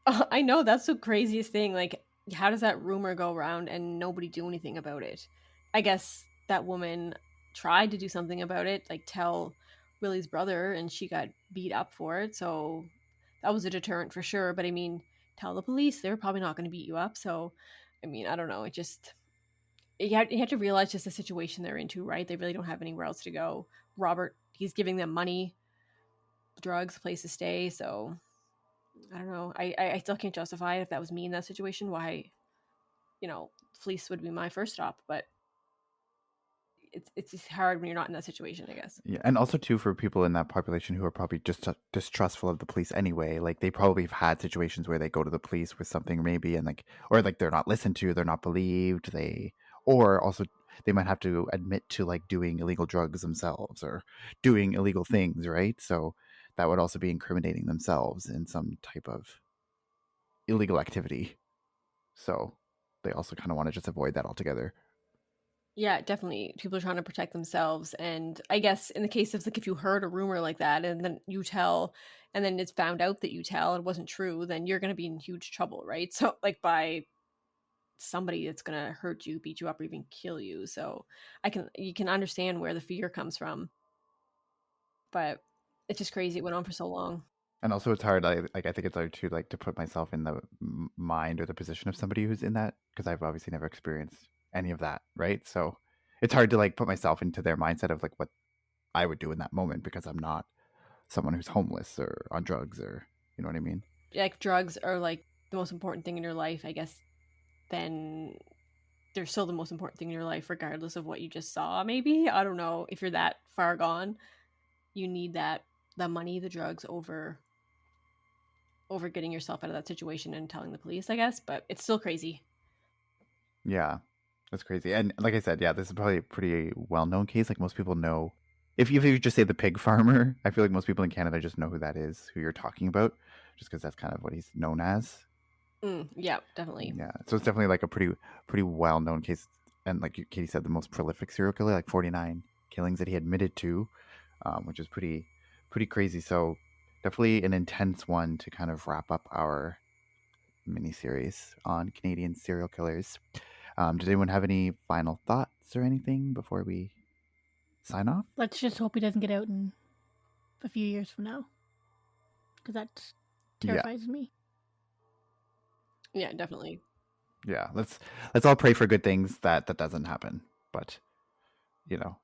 I know, that's the craziest thing. Like, how does that rumor go around and nobody do anything about it? I guess that woman tried to do something about it, like tell Willy's brother, and she got beat up for it. So that was a deterrent for sure. But I mean, tell the police, they're probably not going to beat you up. So, I mean, I don't know. You have to realize just the situation they're into, right? They really don't have anywhere else to go. Robert, he's giving them money, drugs, a place to stay. So I don't know. I still can't justify it if that was me in that situation. Why, police would be my first stop. But it's just hard when you're not in that situation, I guess. Yeah, and also too for people in that population who are probably just distrustful of the police anyway. Like they probably have had situations where they go to the police with something maybe, and or they're not listened to, they're not believed. Or also they might have to admit to like doing illegal drugs themselves or doing illegal things, right? So that would also be incriminating themselves in some type of illegal activity. So they also kind of want to just avoid that altogether. Yeah, definitely. People are trying to protect themselves. And I guess in the case of like if you heard a rumor like that and then you tell, and then it's found out that you tell it wasn't true, then you're going to be in huge trouble, right? So like by somebody that's going to hurt you, beat you up, or even kill you. So you can understand where the fear comes from. But it's just crazy. It went on for so long. And also, it's hard. I think it's hard to like to put myself in the mind or the position of somebody who's in that, because I've obviously never experienced any of that, right? So it's hard to like put myself into their mindset of like what I would do in that moment because I'm not someone who's homeless or on drugs or you know what I mean. Like drugs are like the most important thing in your life, I guess. Then they're still the most important thing in your life, regardless of what you just saw. Maybe I don't know if you're that far gone. You need the money, the drugs over getting yourself out of that situation and telling the police, I guess. But it's still crazy. Yeah, that's crazy. And like I said, yeah, this is probably a pretty well-known case. Like most people know, if you just say the pig farmer, I feel like most people in Canada just know who that is, who you're talking about, just because that's kind of what he's known as. Yeah, definitely. Yeah, so it's definitely like a pretty well-known case, and like Katie said, the most prolific serial killer, like 49 killings that he admitted to, which is pretty crazy. So definitely an intense one to kind of wrap up our miniseries on Canadian serial killers. Does anyone have any final thoughts or anything before we sign off? Let's just hope he doesn't get out in a few years from now, because that Yeah, terrifies me. Yeah, definitely. yeah. Let's all pray for good things that doesn't happen. But you know,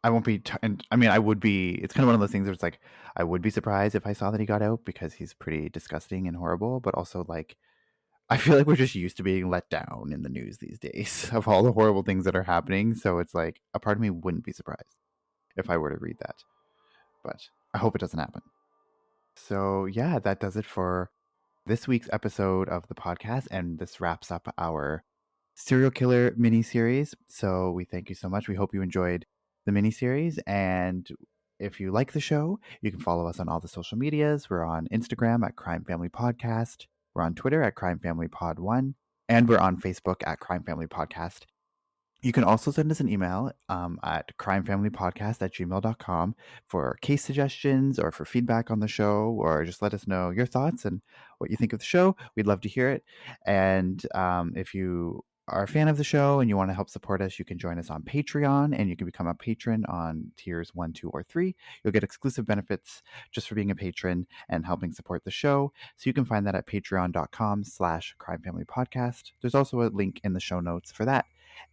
I won't be. And I mean, I would be. It's kind of one of those things where it's like I would be surprised if I saw that he got out because he's pretty disgusting and horrible. But also, like, I feel like we're just used to being let down in the news these days of all the horrible things that are happening. So it's like a part of me wouldn't be surprised if I were to read that. But I hope it doesn't happen. So yeah, that does it for this week's episode of the podcast, and this wraps up our serial killer mini-series. So we thank you so much. We hope you enjoyed the mini-series, and if you like the show, you can follow us on all the social medias. We're on Instagram at Crime Family Podcast. We're on Twitter at Crime Family Pod 1, and we're on Facebook at Crime Family Podcast. You can also send us an email at crimefamilypodcast@gmail.com for case suggestions or for feedback on the show, or just let us know your thoughts and what you think of the show. We'd love to hear it. And if you are a fan of the show and you want to help support us, you can join us on Patreon, and you can become a patron on tiers 1, 2, or 3. You'll get exclusive benefits just for being a patron and helping support the show. So you can find that at patreon.com/crimefamilypodcast. There's also a link in the show notes for that.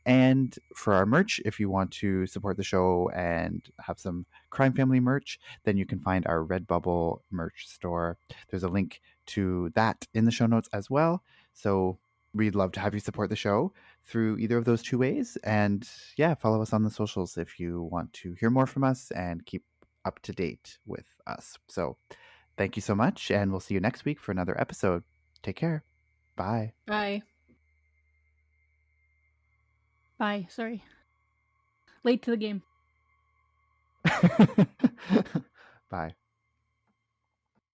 And for our merch, if you want to support the show and have some Crime Family merch, then you can find our Redbubble merch store. There's a link to that in the show notes as well. So we'd love to have you support the show through either of those two ways. And yeah, follow us on the socials if you want to hear more from us and keep up to date with us. So thank you so much, and we'll see you next week for another episode. Take care. Bye. Bye. Bye. Sorry. Late to the game. Bye.